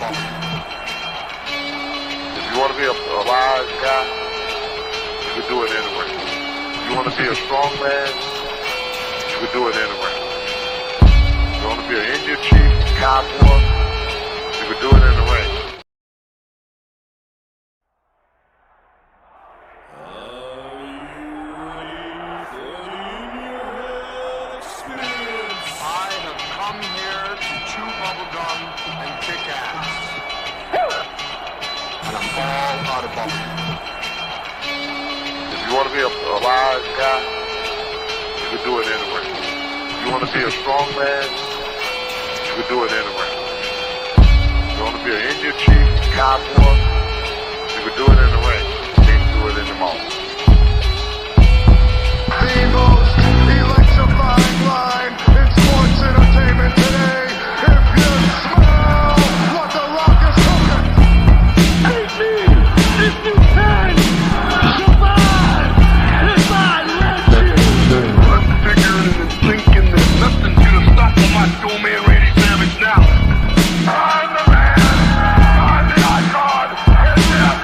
bump. If you want to be a wise guy, you can do it anyway. If you want to be a strong man, you can do it anyway. If you want to be an Indian chief, cowboy, you can do it in the ring. I have come here to chew bubblegum and kick ass. And I'm all out of bubblegum. If you want to be a wise guy, you can do it anyway. If you want to be a strong man, you can do it anyway. If you want to be an Indian chief, cowboy, you can do it in the ring. You can do it in the mall. The most electrifying line in sports entertainment today. If you smell what the Rock is cooking. If you can survive, if I let you. I'm figuring and thinking that nothing's gonna stop the Macho Man Randy Savage now. I'm the man. I'm the icon. And yes,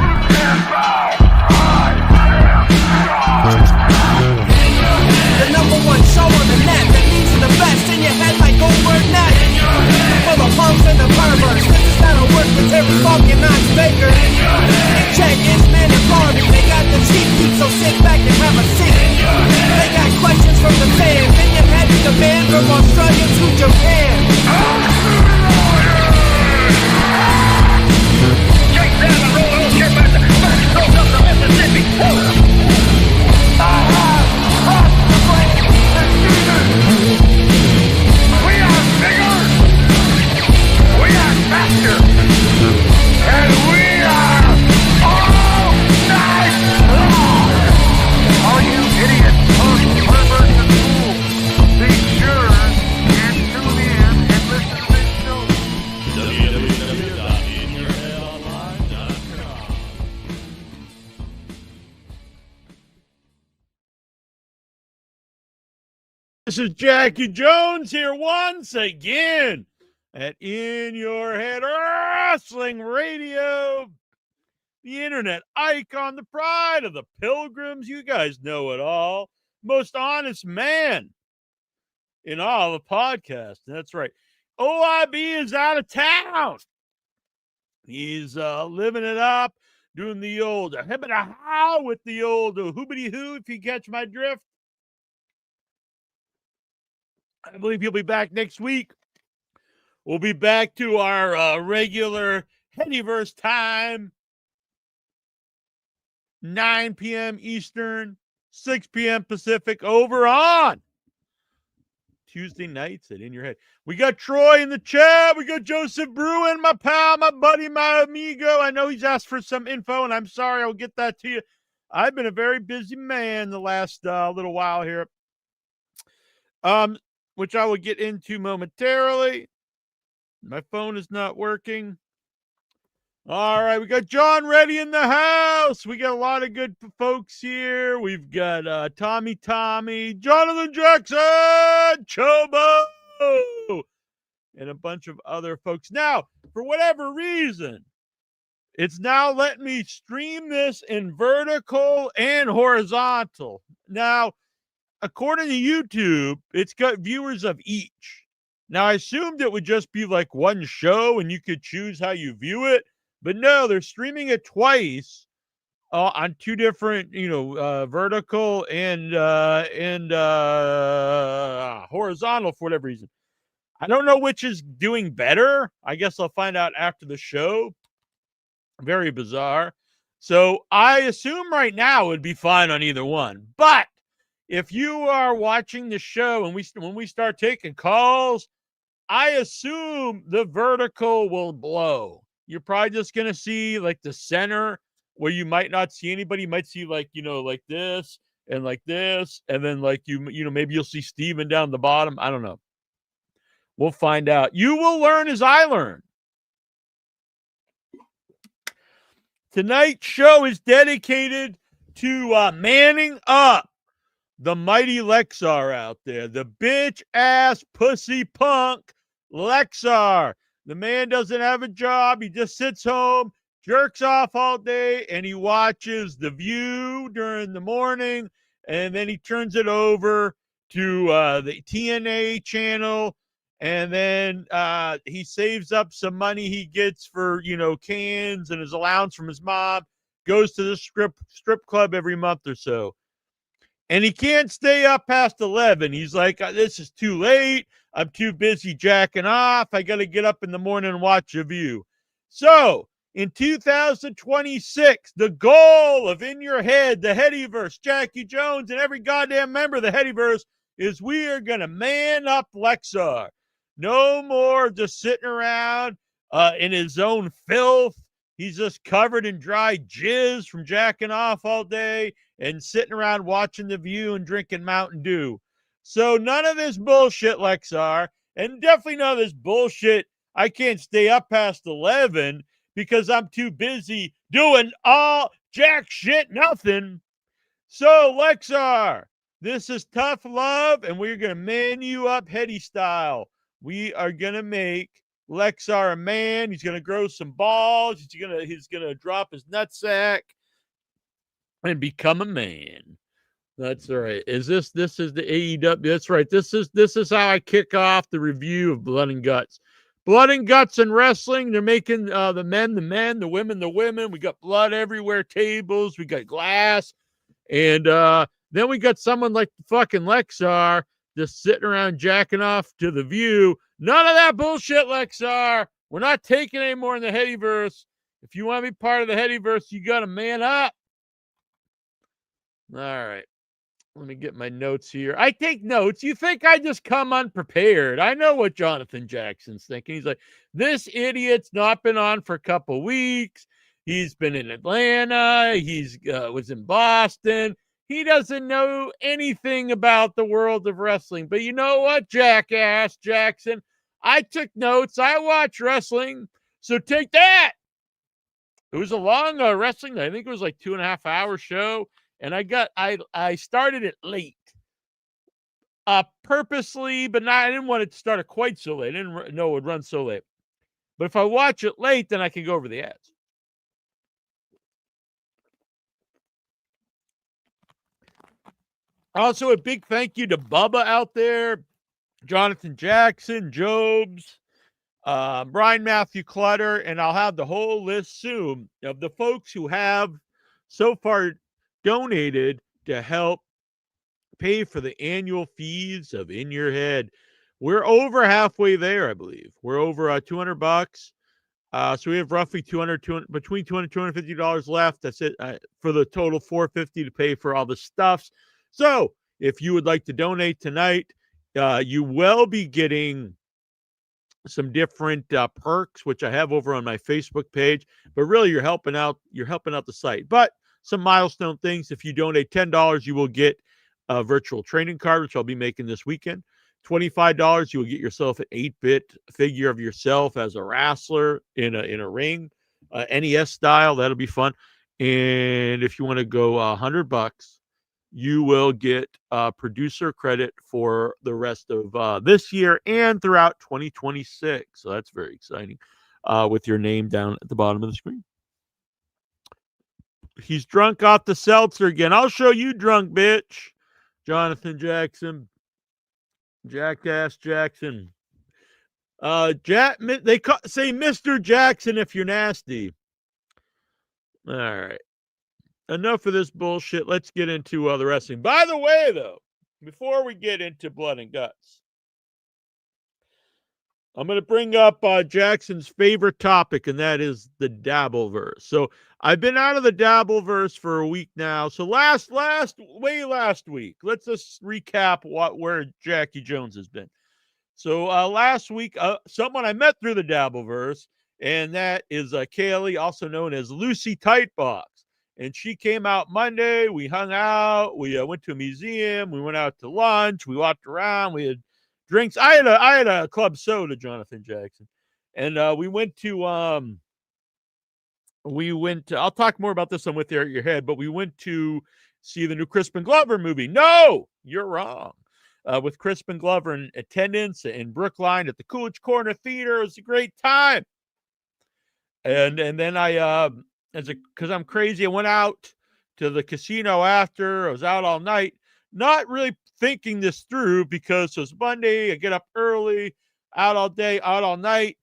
you can't bow. I am God. The number one show on the net that leads to the best in your head like Goldberg Net. For the punks and the perverts, this is how it works with Terry Funk and Knox Baker. Check Inchman and Barbie, they got the cheap heat, so sit back and have a seat. They got questions from the fans, in your head is the man from Australia to Japan. Take down the road, get back to the Mississippi. We are bigger. We are faster. And we are all night long. All you idiots, punks, perverts, and fools, be sure and tune in and listen to this show. This is Jackie Jones here once again at In Your Head Wrestling Radio, the internet icon, the pride of the pilgrims. You guys know it all. Most honest man in all the podcasts. That's right. OIB is out of town. He's living it up, doing the old hibbity-how with the old hoobity-hoo, if you catch my drift. I believe he'll be back next week. We'll be back to our regular Headyverse time, 9 p.m. Eastern, 6 p.m. Pacific, over on Tuesday nights at In Your Head. We got Troy in the chat. We got Joseph Bruin, my pal, my buddy, my amigo. I know he's asked for some info, and I'm sorry. I'll get that to you. I've been a very busy man the last little while here. Which I will get into momentarily. My phone is not working. All right, we got John Reddy in the house. We got a lot of good folks here. We've got Tommy, Jonathan Jackson, Chobo, and a bunch of other folks. Now, for whatever reason, it's now letting me stream this in vertical and horizontal. Now, according to YouTube, it's got viewers of each. Now, I assumed it would just be like one show and you could choose how you view it. But no, they're streaming it twice on two different, vertical and horizontal for whatever reason. I don't know which is doing better. I guess I'll find out after the show. Very bizarre. So I assume right now it would be fine on either one. But if you are watching the show and when we start taking calls, I assume the vertical will blow. You're probably just going to see like the center where you might not see anybody. You might see like this and like this. And then like, maybe you'll see Steven down the bottom. I don't know. We'll find out. You will learn as I learn. Tonight's show is dedicated to manning up the mighty Lexar out there, the bitch ass pussy punk Lexar. The man doesn't have a job. He just sits home, jerks off all day, and he watches The View during the morning, and then he turns it over to the TNA channel, and then he saves up some money he gets for, cans and his allowance from his mom, goes to the strip club every month or so. And he can't stay up past 11. He's like, this is too late. I'm too busy jacking off. I got to get up in the morning and watch a View. So in 2026, the goal of In Your Head, the Headyverse, Jackie Jones, and every goddamn member of the Headyverse is we are going to man up Lexar. No more just sitting around in his own filth. He's just covered in dry jizz from jacking off all day and sitting around watching The View and drinking Mountain Dew. So none of this bullshit, Lexar, and definitely none of this bullshit. I can't stay up past 11 because I'm too busy doing all jack shit nothing. So, Lexar, this is tough love, and we're going to man you up Heady style. We are going to make Lexar a man. He's going to grow some balls. He's going to drop his nutsack and become a man. That's right. This is the AEW. That's right. This is how I kick off the review of Blood and Guts. Blood and Guts and wrestling. They're making the men, the women, the women. We got blood everywhere, tables. We got glass. And then we got someone like fucking Lexar just sitting around jacking off to The View. None of that bullshit, Lexar. We're not taking any more in the Headyverse. If you want to be part of the Headyverse, you got to man up. All right. Let me get my notes here. I take notes. You think I just come unprepared. I know what Jonathan Jackson's thinking. He's like, this idiot's not been on for a couple weeks. He's been in Atlanta. He's was in Boston. He doesn't know anything about the world of wrestling. But you know what, jackass Jackson? I took notes. I watch wrestling. So take that. It was a long wrestling. I think it was like 2.5 hour show. And I started it late. Purposely, but I didn't want it to start quite so late. I didn't know it would run so late. But if I watch it late, then I can go over the ads. Also, a big thank you to Bubba out there, Jonathan Jackson, Jobs, Brian Matthew Clutter, and I'll have the whole list soon of the folks who have so far donated to help pay for the annual fees of In Your Head. We're over halfway there, I believe. We're over $200. So we have roughly between $200 and $250 left. That's it for the total $450 to pay for all the stuffs. So if you would like to donate tonight, you will be getting some different perks, which I have over on my Facebook page. But really, you're helping out the site. But some milestone things. If you donate $10, you will get a virtual training card, which I'll be making this weekend. $25, you will get yourself an 8-bit figure of yourself as a wrestler in a ring, NES style. That'll be fun. And if you want to go $100, you will get producer credit for the rest of this year and throughout 2026. So that's very exciting. With your name down at the bottom of the screen. He's drunk off the seltzer again. I'll show you drunk, bitch. Jonathan Jackson. Jackass Jackson. They say Mr. Jackson if you're nasty. All right. Enough of this bullshit. Let's get into the wrestling. By the way, though, before we get into Blood and Guts, I'm going to bring up Jackson's favorite topic, and that is the Dabbleverse. So I've been out of the Dabbleverse for a week now. So last week, let's just recap where Jackie Jones has been. So last week, someone I met through the Dabbleverse, and that is Kaylee, also known as Lucy Tightbox. And she came out Monday. We hung out. We went to a museum. We went out to lunch. We walked around. We had drinks. I had a club soda, Jonathan Jackson, and we went to. I'll talk more about this on With Your Head, but we went to see the new Crispin Glover movie. No, you're wrong. with Crispin Glover in attendance in Brookline at the Coolidge Corner Theater. It was a great time. And then I, because I'm crazy, I went out to the casino after. I was out all night, not really thinking this through because it was Monday. I get up early, out all day, out all night.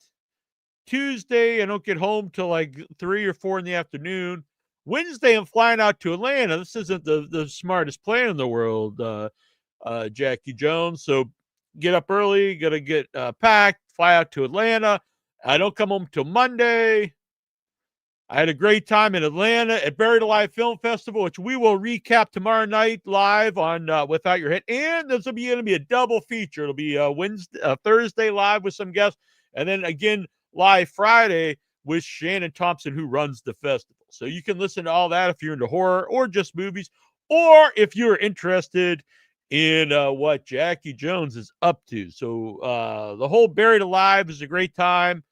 Tuesday, I don't get home till like 3 or 4 in the afternoon. Wednesday, I'm flying out to Atlanta. This isn't the smartest plan in the world, Jackie Jones. So get up early, got to get packed, fly out to Atlanta. I don't come home till Monday. I had a great time in Atlanta at Buried Alive Film Festival, which we will recap tomorrow night live on Without Your Head. And this will be going to be a double feature. It'll be Thursday live with some guests, and then again live Friday with Shannon Thompson, who runs the festival. So you can listen to all that if you're into horror or just movies, or if you're interested in what Jackie Jones is up to. So the whole Buried Alive is a great time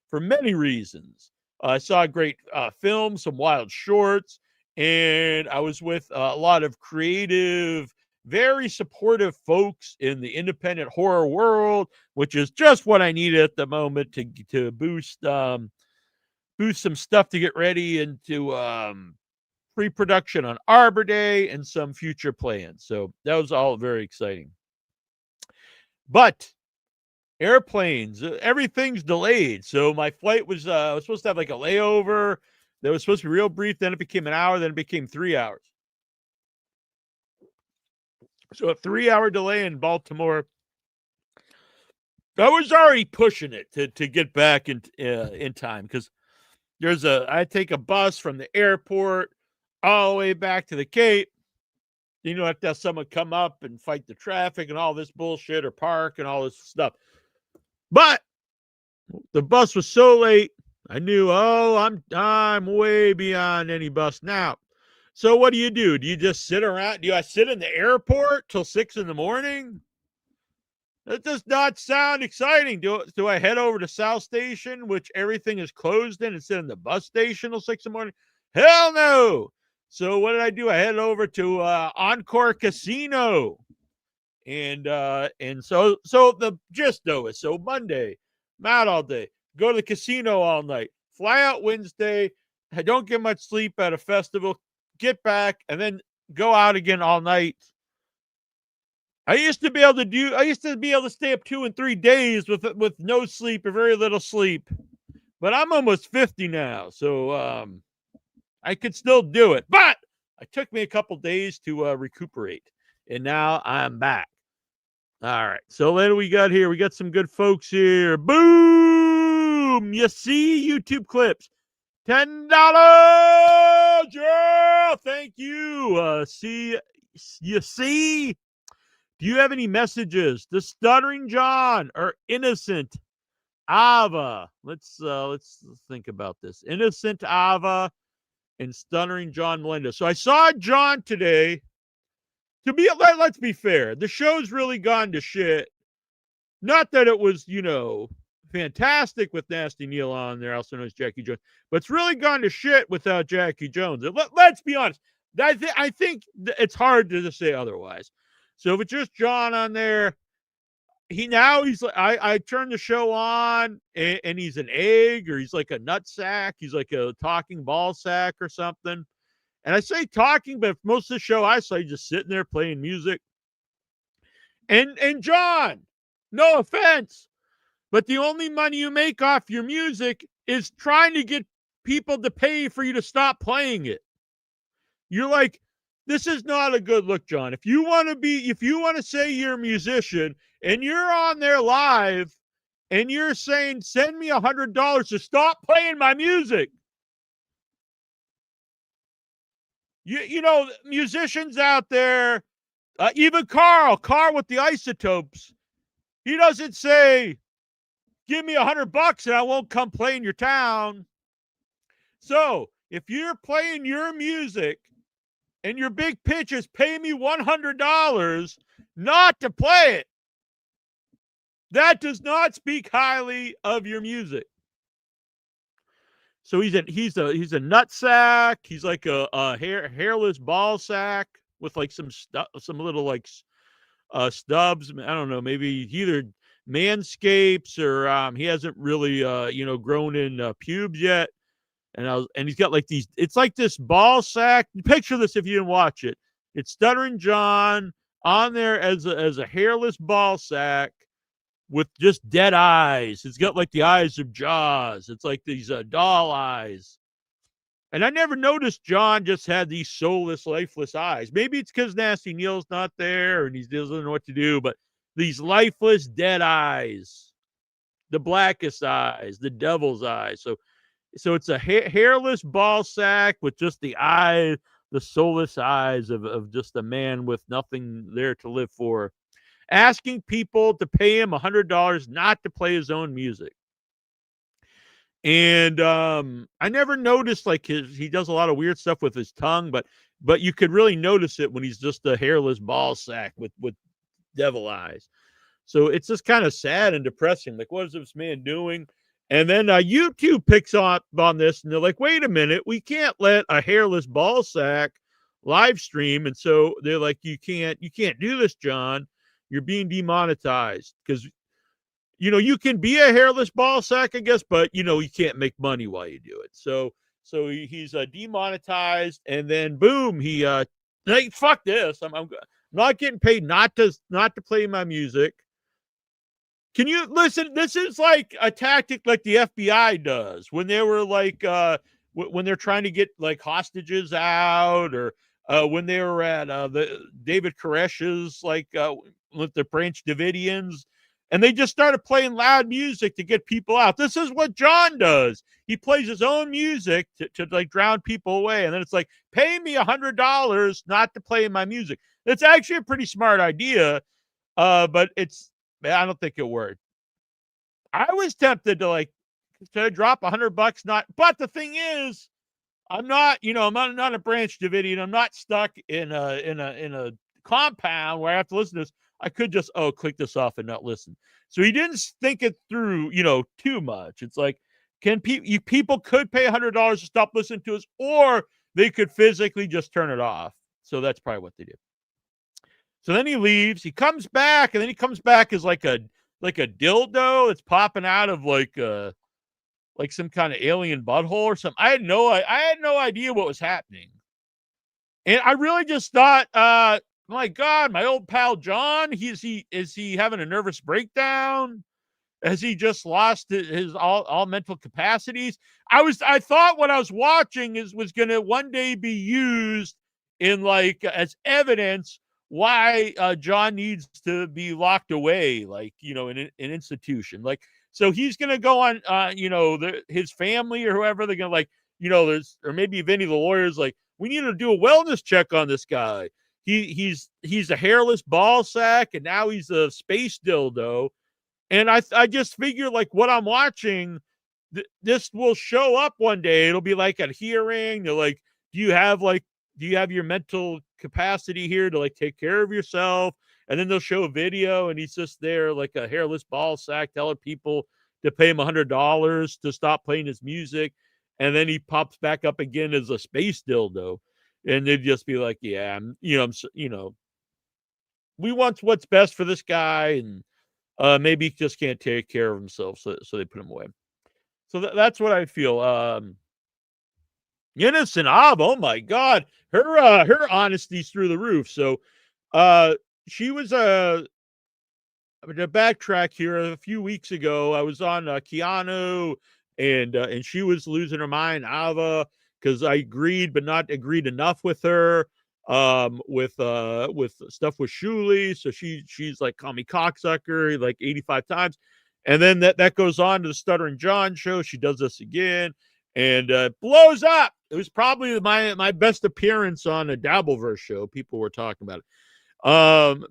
for many reasons. I saw a great film, some wild shorts, and I was with a lot of creative, very supportive folks in the independent horror world, which is just what I need at the moment to boost some stuff to get ready into pre-production on Arbor Day and some future plans. So that was all very exciting. But airplanes, everything's delayed. So my flight was supposed to have like a layover that was supposed to be real brief. Then it became an hour. Then it became 3 hours. So a 3-hour delay in Baltimore. I was already pushing it to get back in time because I take a bus from the airport all the way back to the Cape. You know, I have to have someone come up and fight the traffic and all this bullshit or park and all this stuff. But the bus was so late, I knew, I'm way beyond any bus now. So what do? Do you just sit around? Do I sit in the airport till 6 a.m? That does not sound exciting. Do I head over to South Station, which everything is closed in, and sit in the bus station till 6 a.m? Hell no. So what did I do? I headed over to Encore Casino. And so the gist though is, so Monday, I'm out all day, go to the casino all night, fly out Wednesday, I don't get much sleep at a festival, get back, and then go out again all night. I used to be able to stay up 2 and 3 days with no sleep or very little sleep, but I'm almost 50 now, so I could still do it. But it took me a couple days to recuperate, and now I'm back. All right, so then we got here. We got some good folks here. Boom! You see YouTube clips. $10. Yeah, thank you. You see? Do you have any messages? The Stuttering John or Innocent Ava? Let's think about this. Innocent Ava and Stuttering John Melinda. So I saw John today. Let's be fair, the show's really gone to shit. Not that it was, fantastic with Nasty Neil on there, also known as Jackie Jones, but it's really gone to shit without Jackie Jones. Let's be honest. I think it's hard to just say otherwise. So if it's just John on there, he's like, I turn the show on and he's an egg, or he's like a nut sack. He's like a talking ball sack or something. And I say talking, but most of the show I saw you just sitting there playing music. And John, no offense, but the only money you make off your music is trying to get people to pay for you to stop playing it. You're like, this is not a good look, John. If you want to say you're a musician and you're on there live and you're saying, send me $100 to stop playing my music. Musicians out there, even Carl with the Isotopes, he doesn't say, give me $100 and I won't come play in your town. So if you're playing your music and your big pitch is pay me $100 not to play it, that does not speak highly of your music. So he's a nut sack. He's like a hairless ball sack with like some little like stubs. I don't know, maybe either manscapes or he hasn't really grown in pubes yet. And he's got like these, it's like this ball sack. Picture this if you didn't watch it. It's Stuttering John on there as a hairless ball sack with just dead eyes. It's got like the eyes of Jaws. It's like these doll eyes. And I never noticed John just had these soulless, lifeless eyes. Maybe it's because Nasty Neil's not there and he doesn't know what to do, but these lifeless, dead eyes, the blackest eyes, the devil's eyes. So it's a hairless ball sack with just the eye, the soulless eyes of just a man with nothing there to live for, asking people to pay him $100 not to play his own music. And I never noticed like he does a lot of weird stuff with his tongue, but you could really notice it when he's just a hairless ball sack with devil eyes. So it's just kind of sad and depressing. Like, what is this man doing? And then YouTube picks up on this, and they're like, wait a minute, we can't let a hairless ball sack live stream. And so they're like, you can't do this, John. You're being demonetized because, you can be a hairless ball sack, I guess, but, you can't make money while you do it. So he's demonetized, and then boom, he like, fuck this. I'm not getting paid not to play my music. Can you listen? This is like a tactic like the FBI does when they were like, when they're trying to get like hostages out, or when they were at the David Koresh's, like with the Branch Davidians, and they just started playing loud music to get people out. This is what John does. He plays his own music to like drown people away. And then it's like, pay me $100 not to play my music. It's actually a pretty smart idea, but I don't think it worked. I was tempted to drop $100 but the thing is, I'm not a Branch Davidian. I'm not stuck in a compound where I have to listen to this. I could just click this off and not listen. So he didn't think it through, too much. It's like, people could pay $100 to stop listening to us, or they could physically just turn it off. So that's probably what they did. So then he leaves. He comes back, and then he comes back as like a dildo that's popping out of like some kind of alien butthole or something. I had no idea what was happening, and I really just thought, my God, my old pal John, is he having a nervous breakdown? Has he just lost his all mental capacities? I thought what I was watching was going to one day be used in like as evidence why John needs to be locked away, like, in an institution. Like, so he's going to go on, his family or whoever, they're going to like, or maybe Vinny the lawyer's like, we need to do a wellness check on this guy. He's a hairless ball sack, and now he's a space dildo. And I just figure like what I'm watching, this will show up one day. It'll be like a hearing. They're like, do you have your mental capacity here to like take care of yourself? And then they'll show a video, and he's just there like a hairless ball sack telling people to pay him $100 to stop playing his music. And then he pops back up again as a space dildo. And they'd just be like, yeah, we want what's best for this guy. And maybe he just can't take care of himself. So they put him away. So that's what I feel. Innocent Ava, oh my God, her honesty's through the roof. So she was to backtrack here, a few weeks ago, I was on Keanu, and she was losing her mind, Ava, because I agreed but not agreed enough with her with stuff with Shuli. So she's like, call me cocksucker like 85 times. And then that goes on to the Stuttering John show. She does this again and blows up. It was probably my best appearance on a Dabbleverse show. People were talking about it.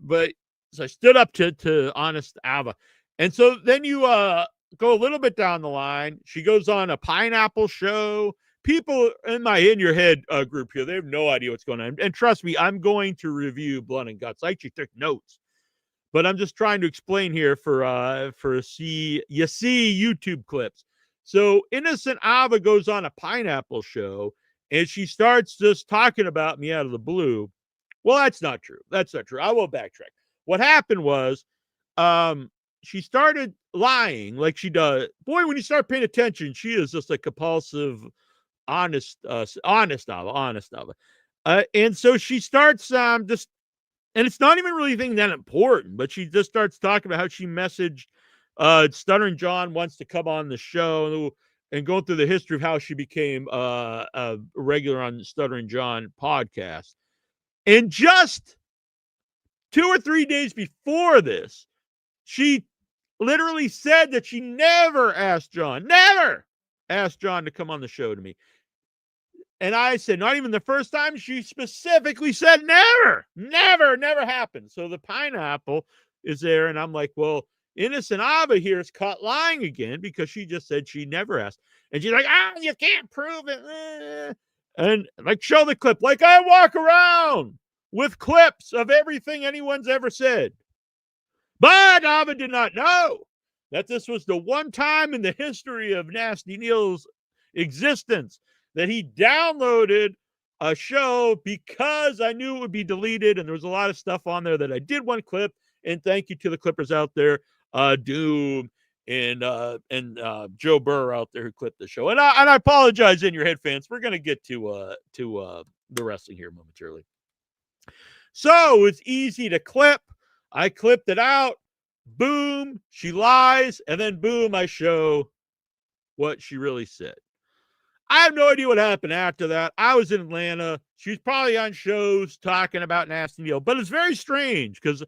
But so I stood up to Honest Ava. And so then you go a little bit down the line. She goes on a Pineapple show. People in my In Your Head group here, they have no idea what's going on. And trust me, I'm going to review Blood and Guts. I actually took notes. But I'm just trying to explain here for YouTube clips. So Innocent Ava goes on a Pineapple show, and she starts just talking about me out of the blue. Well, that's not true. That's not true. I will backtrack. what happened was, she started lying like she does. Boy, when you start paying attention, she is just a compulsive, honest of it. And so she starts just, and it's not even really anything that important, but she just starts talking about how she messaged Stuttering John wants to come on the show, and going through the history of how she became a regular on Stuttering John podcast. And just 2 or 3 days before this, she literally said that she never asked John to come on the show to me. And I said, not even the first time. She specifically said never happened. So the pineapple is there. And I'm like, well, Innocent Ava here is caught lying again because she just said she never asked. And she's like, you can't prove it. And like, show the clip. Like, I walk around with clips of everything anyone's ever said. But Ava did not know that this was the one time in the history of Nasty Neil's existence that he downloaded a show because I knew it would be deleted, and there was a lot of stuff on there that I did one clip. And thank you to the clippers out there, Doom and Joe Burr out there who clipped the show. And I apologize, In Your Head fans. We're gonna get to the wrestling here momentarily. So it's easy to clip. I clipped it out. Boom, she lies, and then boom, I show what she really said. I have no idea what happened after that. I was in Atlanta. She's probably on shows talking about Nasty Neil, but it's very strange because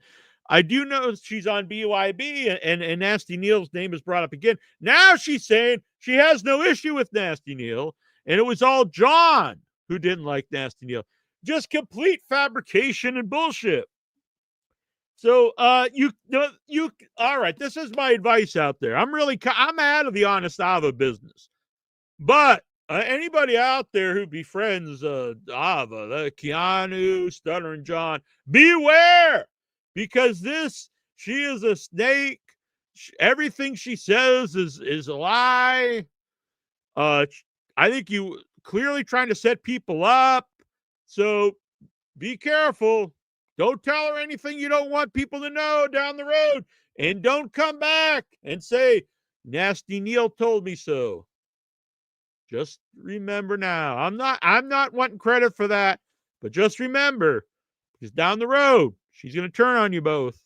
I do know she's on BYB and Nasty Neil's name is brought up again. Now she's saying she has no issue with Nasty Neil, and it was all John who didn't like Nasty Neil. Just complete fabrication and bullshit. So you all right, this is my advice out there. I'm out of the Honest Ava business. But anybody out there who befriends Ava, the Keanu, Stuttering John, beware, because she is a snake. Everything she says is a lie. I think you clearly trying to set people up. So be careful. Don't tell her anything you don't want people to know down the road. And don't come back and say, Nasty Neil told me so. Just remember now. I'm not wanting credit for that, but just remember, because down the road, she's going to turn on you both.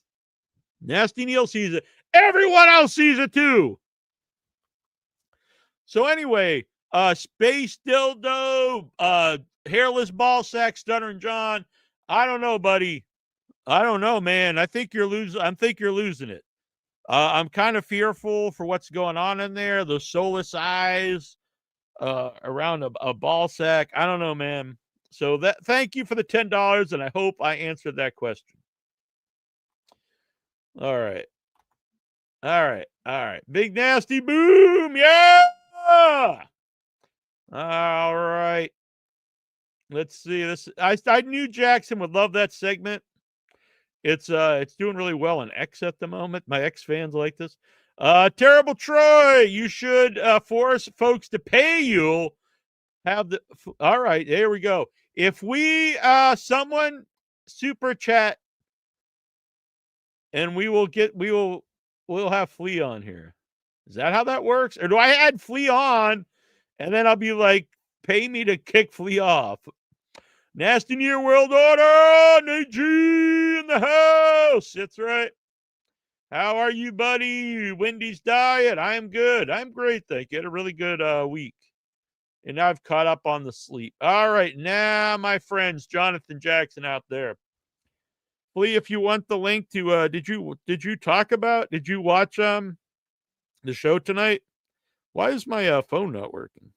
Nasty Neil sees it. Everyone else sees it too. So anyway, Space Dildo, Hairless Ball Sack, Stuttering John. I don't know, buddy. I don't know, man. I think you're losing it. I'm kind of fearful for what's going on in there. Those soulless eyes around a ball sack. I don't know, man. So thank you for the $10, and I hope I answered that question. All right. Big Nasty boom. Yeah. All right. Let's see this. I knew Jackson would love that segment. It's doing really well on X at the moment. My X fans like this. Terrible Troy, you should force folks to pay you. All right, there we go. If we someone super chat, and we'll have Flea on here. Is that how that works? Or do I add Flea on and then I'll be like, pay me to kick Flea off? Nasty Near World Order, Nate G in the house. That's right. How are you, buddy? Wendy's diet. I am good. I'm great, thank you. Had a really good week. And now I've caught up on the sleep. All right, now, my friends, Jonathan Jackson out there. Flea, if you want the link to did you watch the show tonight? Why is my phone not working?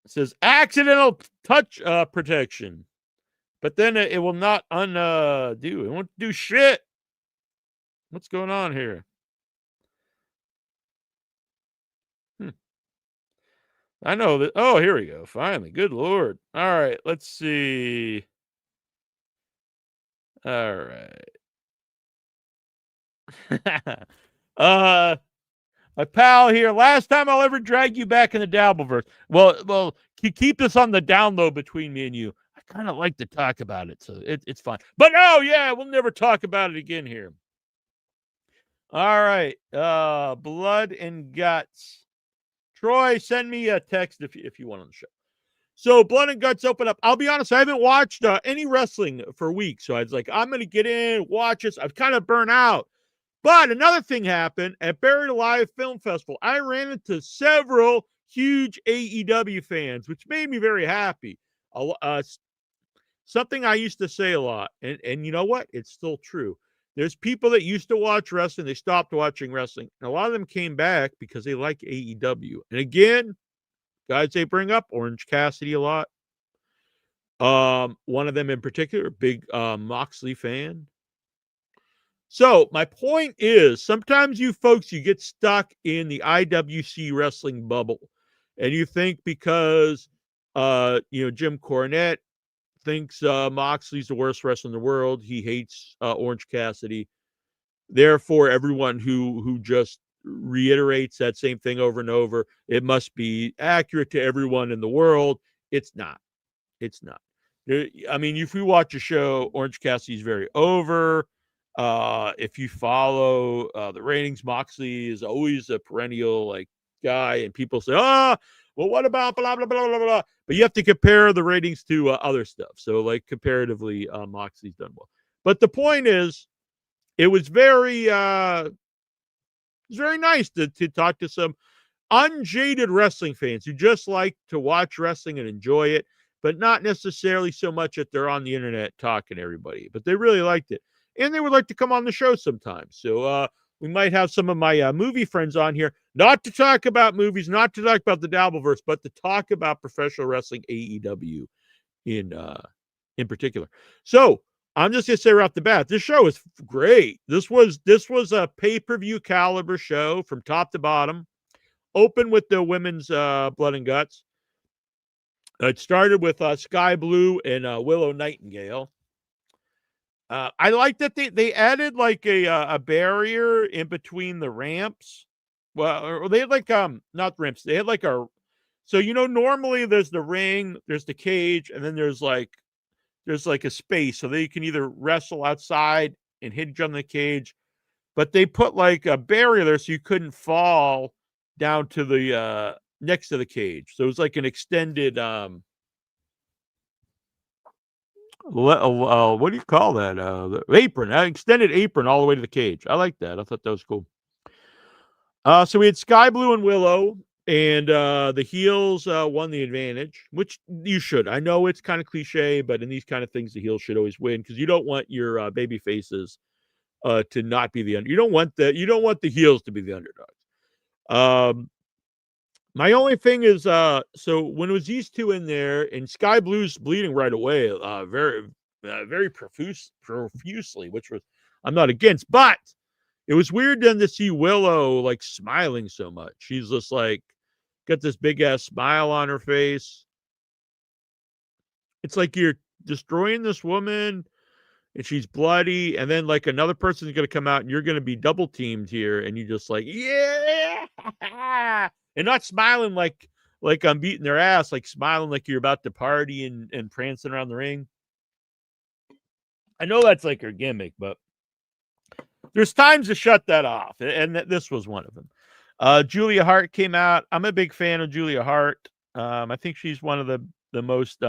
It says accidental touch protection, but then it will not undo. It won't do shit. What's going on here? I know that. Oh, here we go. Finally. Good Lord. All right. Let's see. All right. My pal here. Last time I'll ever drag you back in the Dabbleverse. Well, you keep this on the down low between me and you. I kind of like to talk about it, so it's fine. But oh yeah, we'll never talk about it again here. All right, Blood and Guts. Troy, send me a text if you want on the show. So Blood and Guts open up. I'll be honest, I haven't watched any wrestling for weeks, so I was like, I'm going to get in, watch this. I've kind of burnt out. But another thing happened at Buried Alive Film Festival. I ran into several huge AEW fans, which made me very happy. Something I used to say a lot, and you know what? It's still true. There's people that used to watch wrestling, they stopped watching wrestling, and a lot of them came back because they like AEW. And again, guys they bring up, Orange Cassidy a lot. One of them in particular, big Moxley fan. So my point is, sometimes you folks, you get stuck in the IWC wrestling bubble, and you think because Jim Cornette thinks Moxley's the worst wrestler in the world, he hates Orange Cassidy. Therefore, everyone who just reiterates that same thing over and over, it must be accurate to everyone in the world. It's not. It's not. I mean, if you watch a show, Orange Cassidy's very over. If you follow the ratings, Moxley is always a perennial guy, and people say, well, what about blah, blah, blah, blah, blah. But you have to compare the ratings to other stuff. So comparatively, Moxley's done well. But the point is, it was very nice to talk to some unjaded wrestling fans who just like to watch wrestling and enjoy it, but not necessarily so much that they're on the internet talking to everybody. But they really liked it. And they would like to come on the show sometimes. So we might have some of my movie friends on here, not to talk about movies, not to talk about the Dabbleverse, but to talk about professional wrestling, AEW in particular. So I'm just going to say right off the bat, this show is great. This was a pay-per-view caliber show from top to bottom. Open with the women's Blood and Guts. It started with Sky Blue and Willow Nightingale. I like that they added a barrier in between the ramps. Well, they had not ramps. They had so normally there's the ring, there's the cage, and then there's a space so they can either wrestle outside and hinge on the cage, but they put a barrier there so you couldn't fall down to the next to the cage. So it was an extended what do you call that? The apron, extended apron all the way to the cage. I like that. I thought that was cool. So we had Sky Blue and Willow, and the heels won the advantage, which you should. I know it's kind of cliche, but in these kind of things, the heels should always win because you don't want your baby faces to not be the under. You don't want the heels to be the underdogs. My only thing is, so when it was these two in there, and Sky Blue's bleeding right away, very profusely, which was I'm not against, but it was weird then to see Willow smiling so much. She's just got this big ass smile on her face. It's like you're destroying this woman, and she's bloody, and then another person's gonna come out, and you're gonna be double teamed here, and you just yeah. And not smiling like I'm beating their ass, smiling like you're about to party and prancing around the ring. I know that's her gimmick, but there's times to shut that off, and this was one of them. Julia Hart came out. I'm a big fan of Julia Hart. I think she's one of the most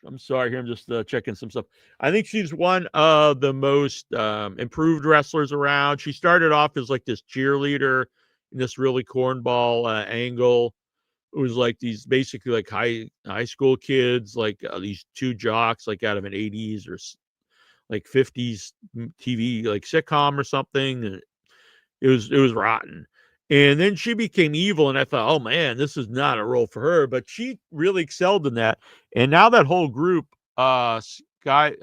I'm sorry here. I'm just checking some stuff. I think she's one of the most improved wrestlers around. She started off as this cheerleader in this really cornball angle. It was these basically high school kids, these two jocks, out of an 80s or 50s TV, sitcom or something. It was rotten. And then she became evil, and I thought, oh man, this is not a role for her. But she really excelled in that. And now that whole group, Sky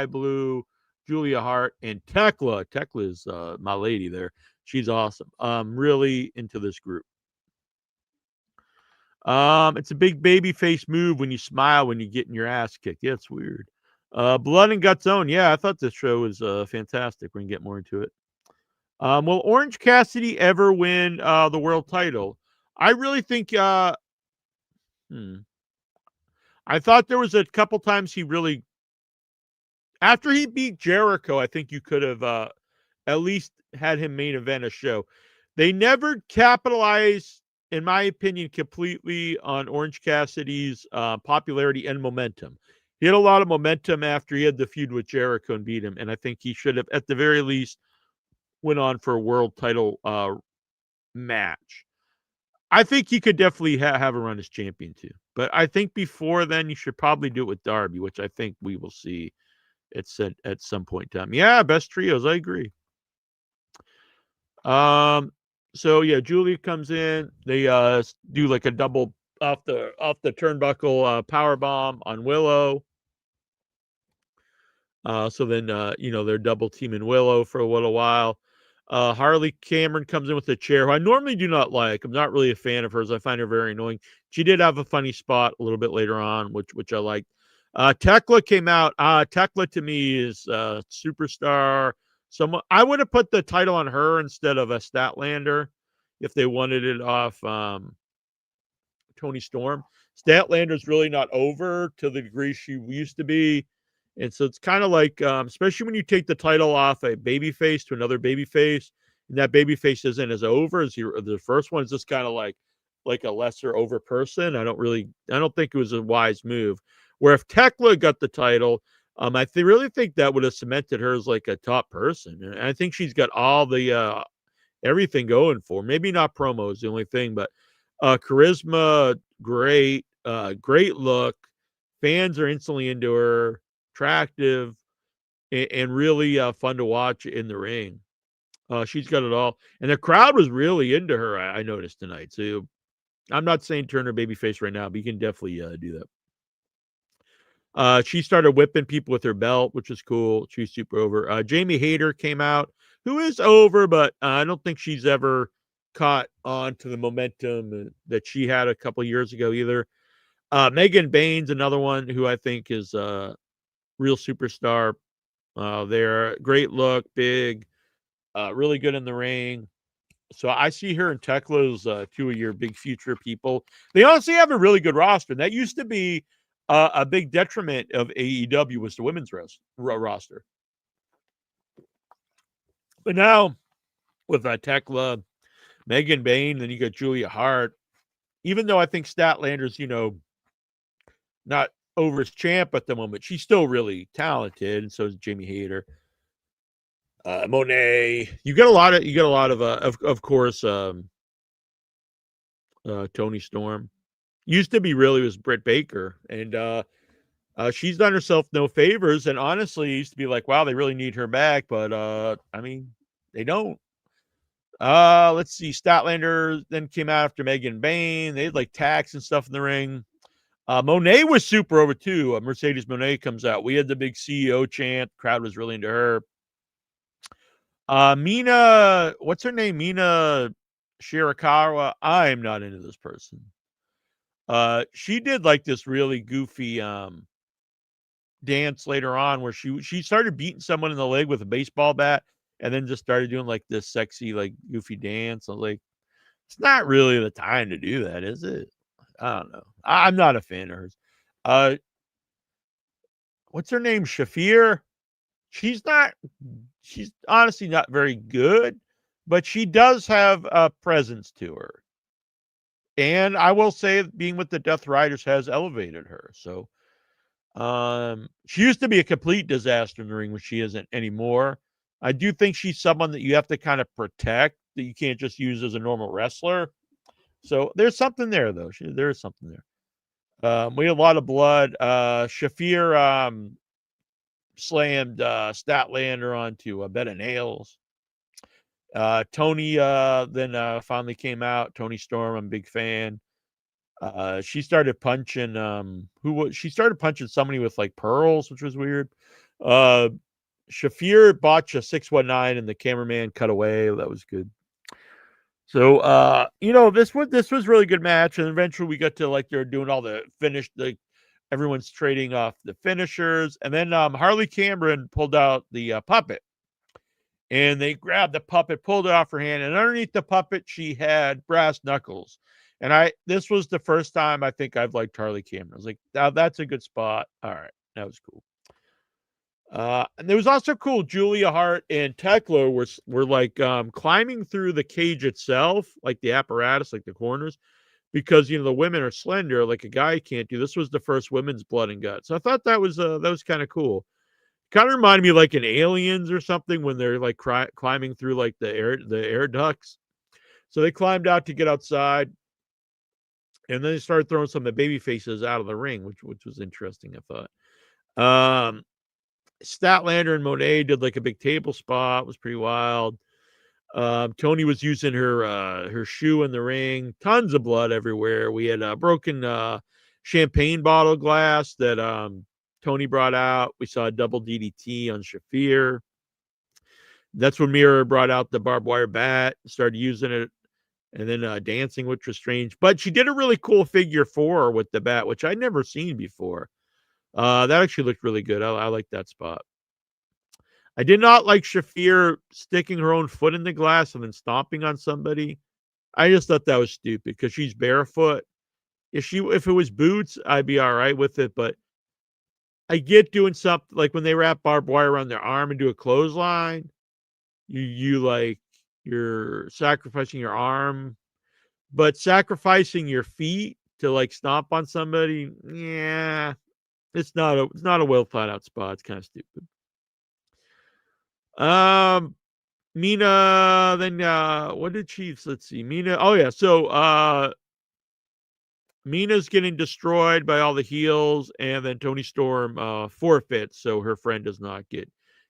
Blue, Julia Hart, and Tekla is my lady there. She's awesome. Really into this group. It's a big baby face move when you smile when you're getting your ass kicked. Yeah, it's weird. Blood and Guts Zone. Yeah, I thought this show was fantastic. We're gonna get more into it. Will Orange Cassidy ever win the world title? I really think I thought there was a couple times he really, after he beat Jericho, I think you could have at least had him main event a show. They never capitalized, in my opinion, completely on Orange Cassidy's popularity and momentum. He had a lot of momentum after he had the feud with Jericho and beat him, and I think he should have, at the very least, went on for a world title match. I think he could definitely have a run as champion too. But I think before then, you should probably do it with Darby, which I think we will see at some point in time. Yeah, best trios. I agree. So yeah, Julia comes in. They do like a double off the turnbuckle power bomb on Willow. So then they're double teaming Willow for a little while. Harley Cameron comes in with a chair, who I normally do not like. I'm not really a fan of hers. I find her very annoying. She did have a funny spot a little bit later on, which I liked. Tekla came out. Tekla to me is superstar. I would have put the title on her instead of a Statlander if they wanted it off Tony Storm. Statlander's really not over to the degree she used to be. And so it's kind of like, especially when you take the title off a babyface to another babyface, and that babyface isn't as over as the first one. Is just kind of like a lesser over person. I don't think it was a wise move. Where if Tekla got the title, I really think that would have cemented her as like a top person. And I think she's got all the everything going for. Maybe not promo is the only thing, but charisma, great, great look. Fans are instantly into her. Attractive and really fun to watch in the ring. She's got it all, and the crowd was really into her. I noticed tonight. So I'm not saying turn her babyface right now, but you can definitely do that. She started whipping people with her belt, which is cool. She's super over. Jamie Hayter came out, who is over, but I don't think she's ever caught on to the momentum that she had a couple years ago either. Megan Baines, another one who I think is real superstar. They're great look, big, really good in the ring. So I see her and Tekla's two of your big future people. They honestly have a really good roster. And that used to be a big detriment of AEW was the women's roster. But now with Tekla, Megan Bain, then you got Julia Hart. Even though I think Statlander's, not over as champ at the moment, she's still really talented, and so is Jamie Hayter. Monet, you got a lot of course, Tony Storm. Used to be really was Britt Baker, and she's done herself no favors. And honestly, used to be like, wow, they really need her back, but I mean, they don't. Let's see, Statlander then came out after Megan Bain. They had like tax and stuff in the ring. Monet was super over too. Mercedes Monet comes out. We had the big CEO chant. Crowd was really into her. Mina, what's her name? Mina Shirakawa. I'm not into this person. She did like this really goofy dance later on where she started beating someone in the leg with a baseball bat and then just started doing like this sexy, like goofy dance. I was like, it's not really the time to do that, is it? I don't know. I'm not a fan of hers. What's her name? Shafir. She's honestly not very good, but she does have a presence to her. And I will say being with the Death Riders has elevated her. So she used to be a complete disaster in the ring, which she isn't anymore. I do think she's someone that you have to kind of protect, that you can't just use as a normal wrestler. So there's something there, though. There is something there. We had a lot of blood. Shafir slammed Statlander onto a bed of nails. Tony then finally came out. Tony Storm, I'm a big fan. She started punching she started punching somebody with like pearls, which was weird. Shafir botched a 619 and the cameraman cut away. That was good. So this was really good match, and eventually we got to like they're doing all the finish, like everyone's trading off the finishers, and then Harley Cameron pulled out the puppet, and they grabbed the puppet, pulled it off her hand, and underneath the puppet she had brass knuckles, And this was the first time I think I've liked Harley Cameron. I was like, that's a good spot. All right, that was cool. And there was also cool. Julia Hart and Tekla were like climbing through the cage itself, like the apparatus, like the corners, because the women are slender, like a guy can't do. This was the first women's blood and guts. So I thought that was kind of cool. Kind of reminded me like in Aliens or something when they're like climbing through like the air ducts. So they climbed out to get outside, and then they started throwing some of the baby faces out of the ring, which was interesting, I thought. Statlander and Monet did like a big table spot. It was pretty wild. Tony was using her shoe in the ring. Tons of blood everywhere. We had a broken champagne bottle glass that Tony brought out. We saw a double DDT on Shafir. That's when Mira brought out the barbed wire bat and started using it, and then dancing, which was strange. But she did a really cool figure 4 with the bat, which I'd never seen before. That actually looked really good. I like that spot. I did not like Shafir sticking her own foot in the glass and then stomping on somebody. I just thought that was stupid because she's barefoot. If it was boots, I'd be all right with it. But I get doing something like when they wrap barbed wire around their arm and do a clothesline. You're sacrificing your arm, but sacrificing your feet to like stomp on somebody, yeah, it's not a well thought out spot. It's kind of stupid. Mina, then what did she? Let's see, Mina. Oh yeah, so Mina's getting destroyed by all the heels, and then Toni Storm forfeits, so her friend does not get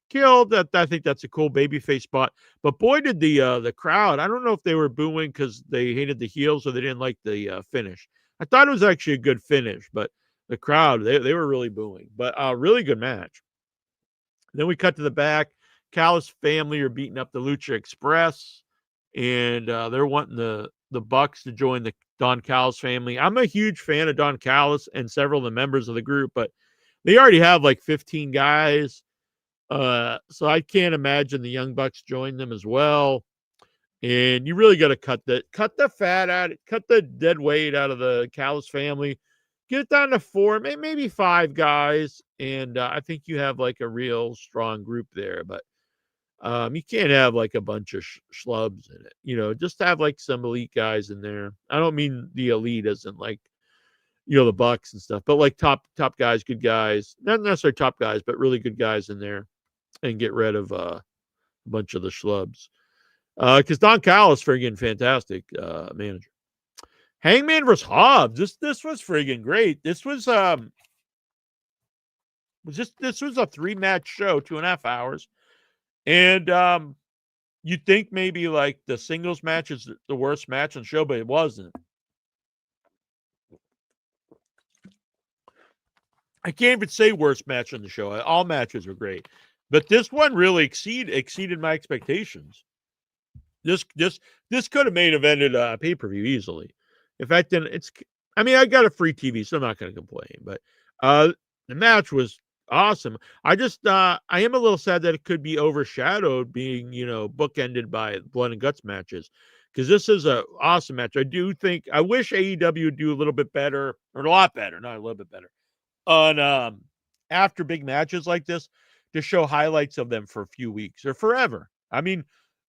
killed. I think that's a cool babyface spot. But boy, did the crowd! I don't know if they were booing because they hated the heels or they didn't like the finish. I thought it was actually a good finish, but the crowd they were really booing. But really good match. Then we cut to the back. Callis family are beating up the Lucha Express, and they're wanting the Bucks to join the Don Callis family. I'm a huge fan of Don Callis and several of the members of the group, but they already have like 15 guys. So I can't imagine the Young Bucks join them as well. And you really got to cut the fat out, cut the dead weight out of the Callis family, get it down to 4, maybe 5 guys. And I think you have like a real strong group there, but you can't have like a bunch of schlubs in it, just have like some elite guys in there. I don't mean the elite as in like, the Bucks and stuff, but like top guys, good guys, not necessarily top guys, but really good guys in there, and get rid of a bunch of the schlubs. Because Don Callis, friggin' fantastic manager. Hangman versus Hobbs. This was friggin' great. This was a 3-match show, 2.5 hours. And you'd think maybe like the singles match is the worst match on the show, but it wasn't. I can't even say worst match on the show. All matches were great. But this one really exceeded my expectations. This could have main evented pay-per-view easily. In fact, I got a free TV, so I'm not going to complain. But the match was awesome. I am a little sad that it could be overshadowed being, bookended by blood and guts matches, because this is an awesome match. I wish AEW would do a little bit better, or a lot better, not a little bit better, on after big matches like this, to show highlights of them for a few weeks or forever. I mean,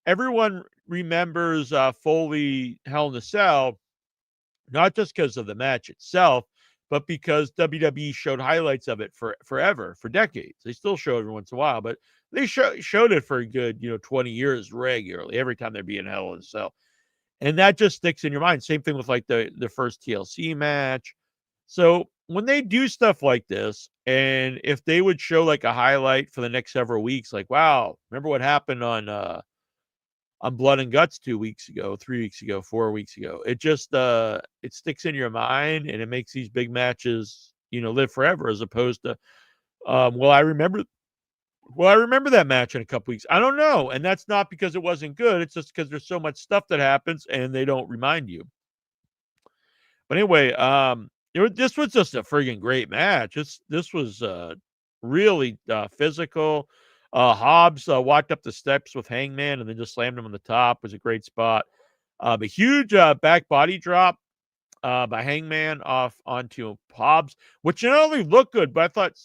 everyone remembers Foley Hell in a Cell, not just because of the match itself, but because WWE showed highlights of it forever, for decades. They still show every once in a while, but they showed it for a good, 20 years regularly, every time there'd be in Hell in a Cell. And that just sticks in your mind. Same thing with like the first TLC match. So when they do stuff like this, and if they would show like a highlight for the next several weeks, like, wow, remember what happened on Blood and Guts 2 weeks ago, 3 weeks ago, 4 weeks ago. It just it sticks in your mind, and it makes these big matches, live forever, as opposed to I remember that match in a couple weeks. I don't know. And that's not because it wasn't good. It's just because there's so much stuff that happens and they don't remind you. But anyway, this was just a friggin' great match. This was really physical. Hobbs walked up the steps with Hangman and then just slammed him on the top. It was a great spot. A huge back body drop. by Hangman off onto Hobbs, which not only looked good, but I thought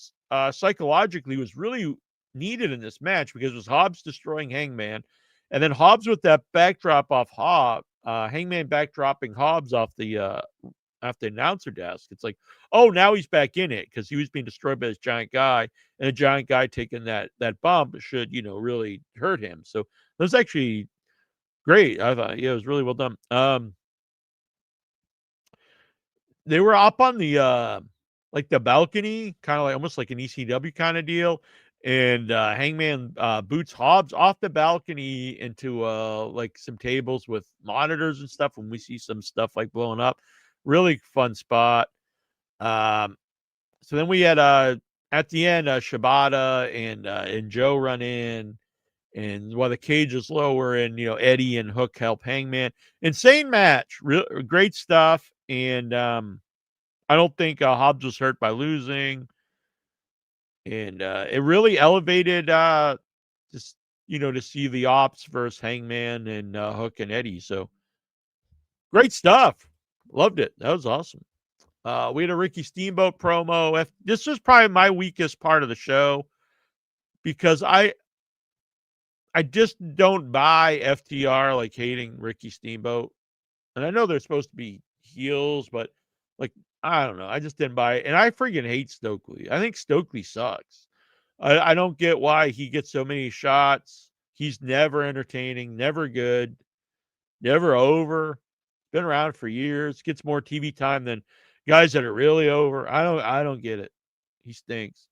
psychologically was really needed in this match because it was Hobbs destroying Hangman, and then Hobbs with that backdrop off Hangman backdropping Hobbs off the announcer desk. It's like, oh, now he's back in it because he was being destroyed by this giant guy, and a giant guy taking that bump should really hurt him. So that was actually great. I thought, yeah, it was really well done. They were up on the like the balcony, kind of like almost like an ECW kind of deal. And Hangman boots Hobbs off the balcony into like some tables with monitors and stuff. When we see some stuff like blowing up, really fun spot. So then we had at the end Shibata and Joe run in, and while the cage is lower, and Eddie and Hook help Hangman. Insane match, great stuff. And I don't think Hobbs was hurt by losing. And it really elevated just to see the Ops versus Hangman and Hook and Eddie. So great stuff. Loved it. That was awesome. We had a Ricky Steamboat promo. This was probably my weakest part of the show because I just don't buy FTR like hating Ricky Steamboat. And I know they're supposed to be heels, but like, I don't know. I just didn't buy it. And I freaking hate Stokely. I think Stokely sucks. I don't get why he gets so many shots. He's never entertaining, never good, never over. Been around for years. Gets more TV time than guys that are really over. I don't get it. He stinks.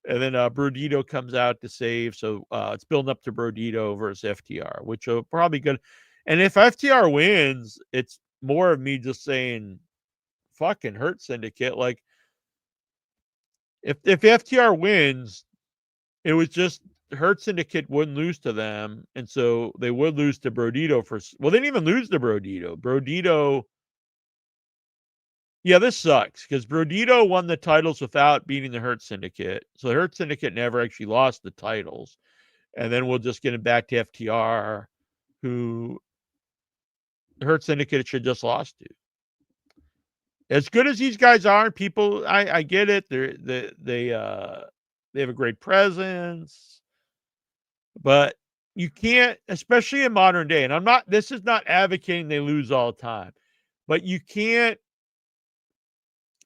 And then Brodito comes out to save. So it's building up to Brodito versus FTR, which will probably good. And if FTR wins, it's more of me just saying, fucking Hurt Syndicate. Like, if FTR wins, it was just Hurt Syndicate wouldn't lose to them, and so they would lose to Brodito they didn't even lose to Brodito. Yeah, this sucks because Brodito won the titles without beating the Hurt Syndicate, so the Hurt Syndicate never actually lost the titles. And then we'll just get it back to FTR, who the Hurt Syndicate should just lost to. As good as these guys are, people, I get it. They have a great presence, but you can't, especially in modern day. And this is not advocating they lose all the time, but you can't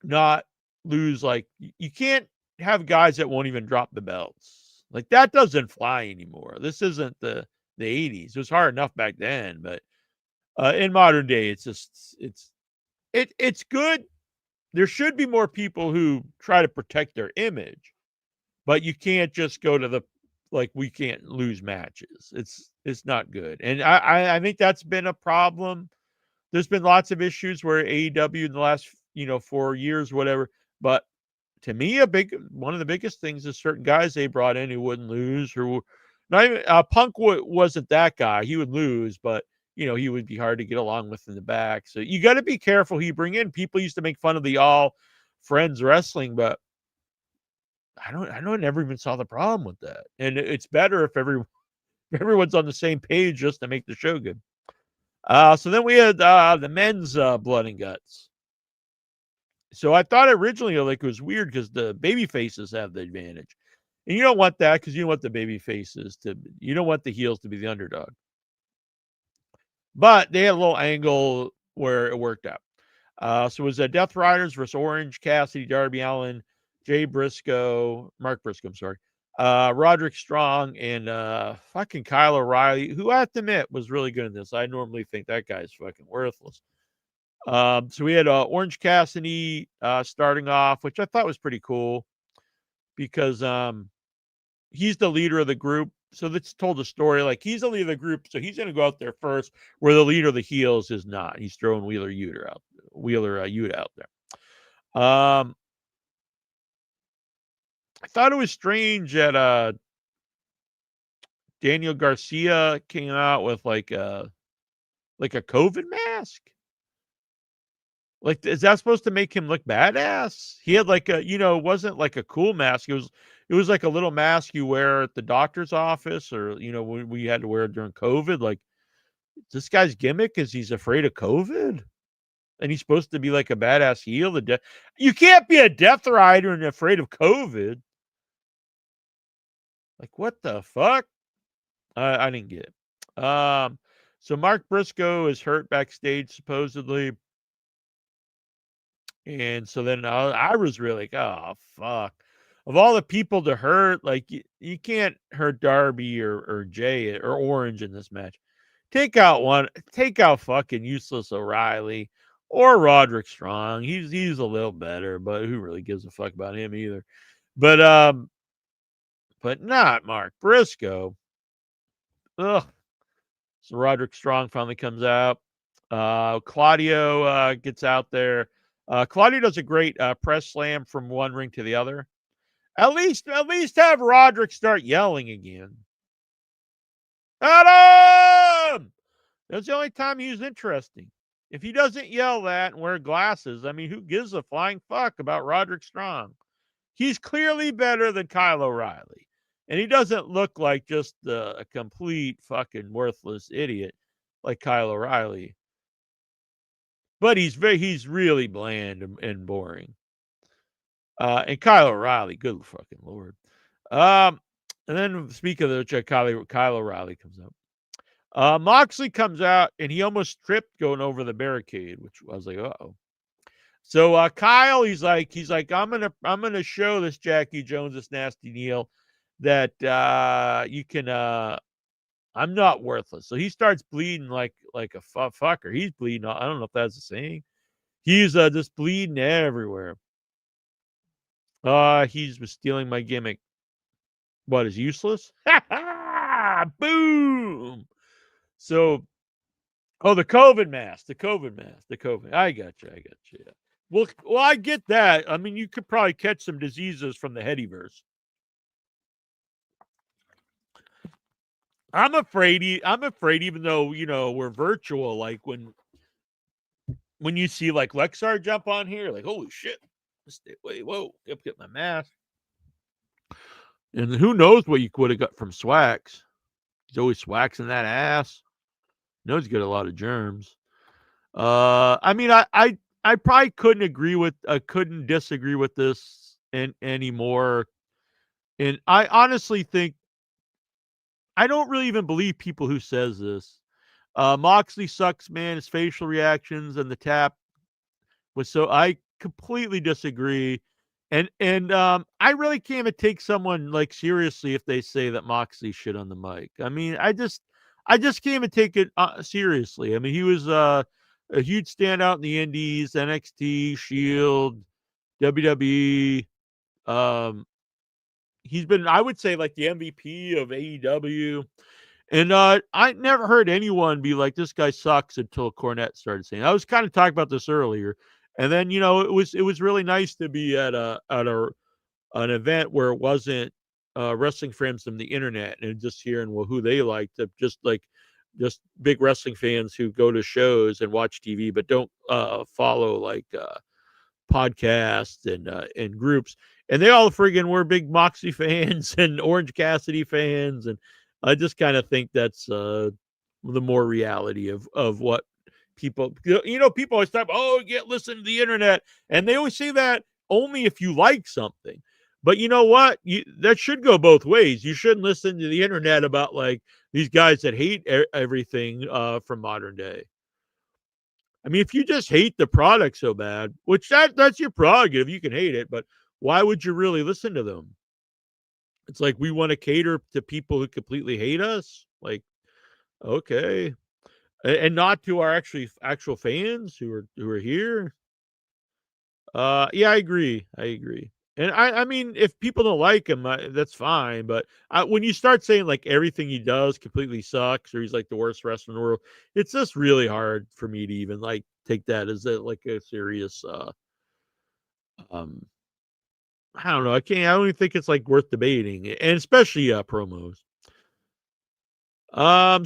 not lose. Like, you can't have guys that won't even drop the belts. Like, that doesn't fly anymore. This isn't the 80s. It was hard enough back then, but in modern day, it's good. There should be more people who try to protect their image, but you can't just go to we can't lose matches. It's not good. And I think that's been a problem. There's been lots of issues where AEW in the last, 4 years, whatever. But to me, one of the biggest things is certain guys they brought in who wouldn't lose, who not even Punk wasn't that guy. He would lose, but he would be hard to get along with in the back. So you got to be careful who you bring in. People used to make fun of the All Friends Wrestling, but I never even saw the problem with that. And it's better if everyone's on the same page just to make the show good. So then we had the men's Blood and Guts. So I thought originally it was weird because the baby faces have the advantage. And you don't want that because you don't want the baby faces you don't want the heels to be the underdog. But they had a little angle where it worked out. So it was Death Riders versus Orange Cassidy, Darby Allin, Mark Briscoe, I'm sorry, Roderick Strong, and fucking Kyle O'Reilly, who I have to admit was really good in this. I normally think that guy's fucking worthless. So we had Orange Cassidy starting off, which I thought was pretty cool because he's the leader of the group. So that's told a story like he's the leader of the group, so he's going to go out there first, where the leader of the heels is not. He's throwing Wheeler Yuta out there. I thought it was strange that Daniel Garcia came out with like a COVID mask. Like, is that supposed to make him look badass? He had like it wasn't like a cool mask. It was like a little mask you wear at the doctor's office, or we had to wear it during COVID. Like, this guy's gimmick is he's afraid of COVID. And he's supposed to be like a badass heel. You can't be a Death Rider and afraid of COVID. Like, what the fuck? I didn't get it. So Mark Briscoe is hurt backstage, supposedly. And so then I was really like, oh, fuck. Of all the people to hurt, like, you can't hurt Darby or Jay or Orange in this match. Take out fucking Useless O'Reilly or Roderick Strong. He's a little better, but who really gives a fuck about him either? But not Mark Briscoe. Ugh. So Roderick Strong finally comes out. Claudio gets out there. Claudio does a great press slam from one ring to the other. At least have Roderick start yelling again. Adam! That's the only time he's interesting. If he doesn't yell that and wear glasses, I mean, who gives a flying fuck about Roderick Strong? He's clearly better than Kyle O'Reilly. And he doesn't look like just a complete fucking worthless idiot like Kyle O'Reilly. But he's really bland and boring. And Kyle O'Reilly, good fucking Lord. And then speak of the Kyle O'Reilly comes up. Moxley comes out and he almost tripped going over the barricade, which I was like, uh-oh. So Kyle, he's like, I'm gonna show this Jackie Jones, this nasty Neil, that you can I'm not worthless. So he starts bleeding like a fucker. He's bleeding. I don't know if that's the saying. He's just bleeding everywhere. He's stealing my gimmick. What is useless? Boom. So, the COVID mask. I got you. Yeah. Well, I get that. I mean, you could probably catch some diseases from the Headyverse. I'm afraid, even though, we're virtual, like when you see like Lexar jump on here, like, holy shit. Wait, whoa, get my mask. And who knows what you would have got from Swax. He's always swaxing that ass. Knows he's got a lot of germs. I mean, I probably couldn't disagree with this anymore. And I honestly think I don't really even believe people who says this. Moxley sucks, man. His facial reactions and the tap was so. I completely disagree, and I really can't even take someone like seriously if they say that Moxley shit on the mic. I mean, I just can't even take it seriously. I mean, he was a huge standout in the Indies, NXT, Shield, WWE. He's been, I would say, like the MVP of AEW. And I never heard anyone be like, this guy sucks until Cornette started saying. I was kind of talking about this earlier. And then, it was really nice to be at an event where it wasn't wrestling fans from the internet and just hearing who they liked, just big wrestling fans who go to shows and watch TV, but don't follow like podcasts and groups. And they all friggin' were big Moxie fans and Orange Cassidy fans. And I just kind of think that's the more reality of what people, people always talk about, listen to the internet. And they always say that only if you like something. But you know what? That should go both ways. You shouldn't listen to the internet about like these guys that hate everything from modern day. I mean, if you just hate the product so bad, which that's your prerogative, you can hate it, but why would you really listen to them? It's like we want to cater to people who completely hate us. Like, okay. And not to our actual fans who are here. Yeah, I agree. And I mean, if people don't like him, that's fine. But when you start saying like everything he does completely sucks, or he's like the worst wrestler in the world, it's just really hard for me to even like take that as a serious. I don't know. I don't even think it's like worth debating, and especially promos.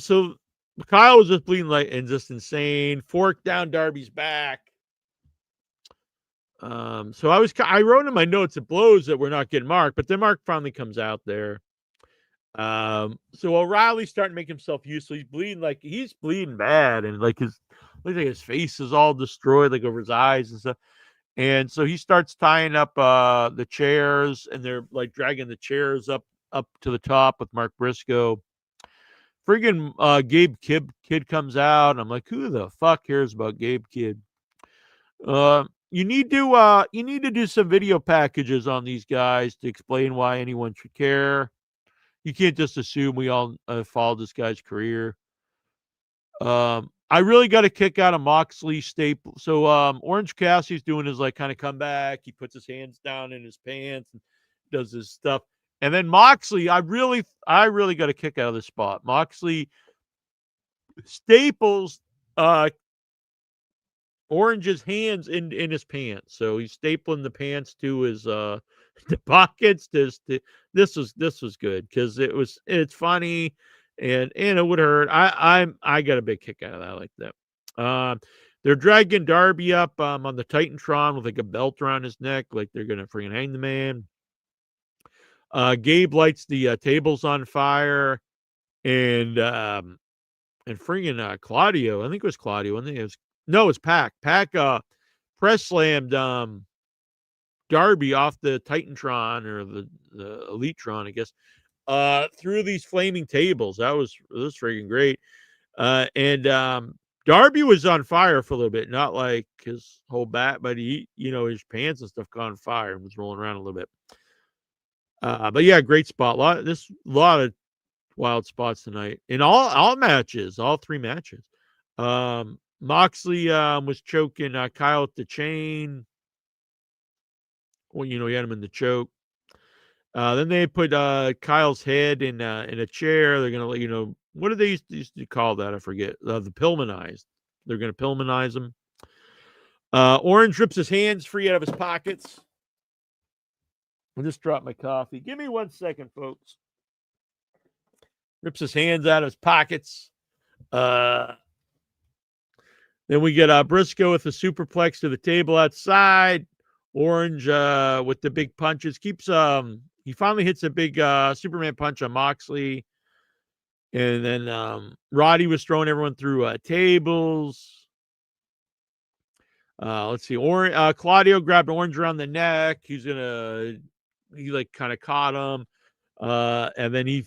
So Kyle was just bleeding like and just insane. Fork down Darby's back. So I wrote in my notes, it blows that we're not getting Mark, but then Mark finally comes out there. So O'Reilly's starting to make himself useful. He's bleeding bad, and like his looks like his face is all destroyed, like over his eyes and stuff. And so he starts tying up the chairs, and they're like dragging the chairs up to the top with Mark Briscoe. Friggin' Gabe Kidd comes out, and I'm like, who the fuck cares about Gabe Kidd? You need to do some video packages on these guys to explain why anyone should care. You can't just assume we all followed this guy's career. I really got a kick out of Moxley staple. So Orange Cassidy's doing his like kind of comeback. He puts his hands down in his pants and does his stuff. And then Moxley, I really got a kick out of this spot. Moxley staples Orange's hands in his pants. So he's stapling the pants to his the pockets. This was good because it's funny and it would hurt. I got a big kick out of that. I like that. They're dragging Darby up on the Titantron with like a belt around his neck, like they're gonna freaking hang the man. Gabe lights the tables on fire, and freaking Claudio, I think it was Claudio, and it was Pac. Pac press slammed Darby off the Titantron or the Elitron, I guess, through these flaming tables. That was freaking great. And Darby was on fire for a little bit, not like his whole back, but he, his pants and stuff got on fire and was rolling around a little bit. But yeah, great spot. A lot of wild spots tonight in all matches, all three matches. Moxley was choking Kyle at the chain. Well, he had him in the choke. Then they put Kyle's head in a chair. They're gonna let what do they used to call that? I forget. The Pillmanized. They're gonna Pillmanize him. Orange rips his hands free out of his pockets. I just dropped my coffee. Give me 1 second, folks. Rips his hands out of his pockets. Then we get Briscoe with a superplex to the table outside. Orange with the big punches. He finally hits a big Superman punch on Moxley. And then Roddy was throwing everyone through tables. Let's see. Claudio grabbed Orange around the neck. He like kind of caught him. And then he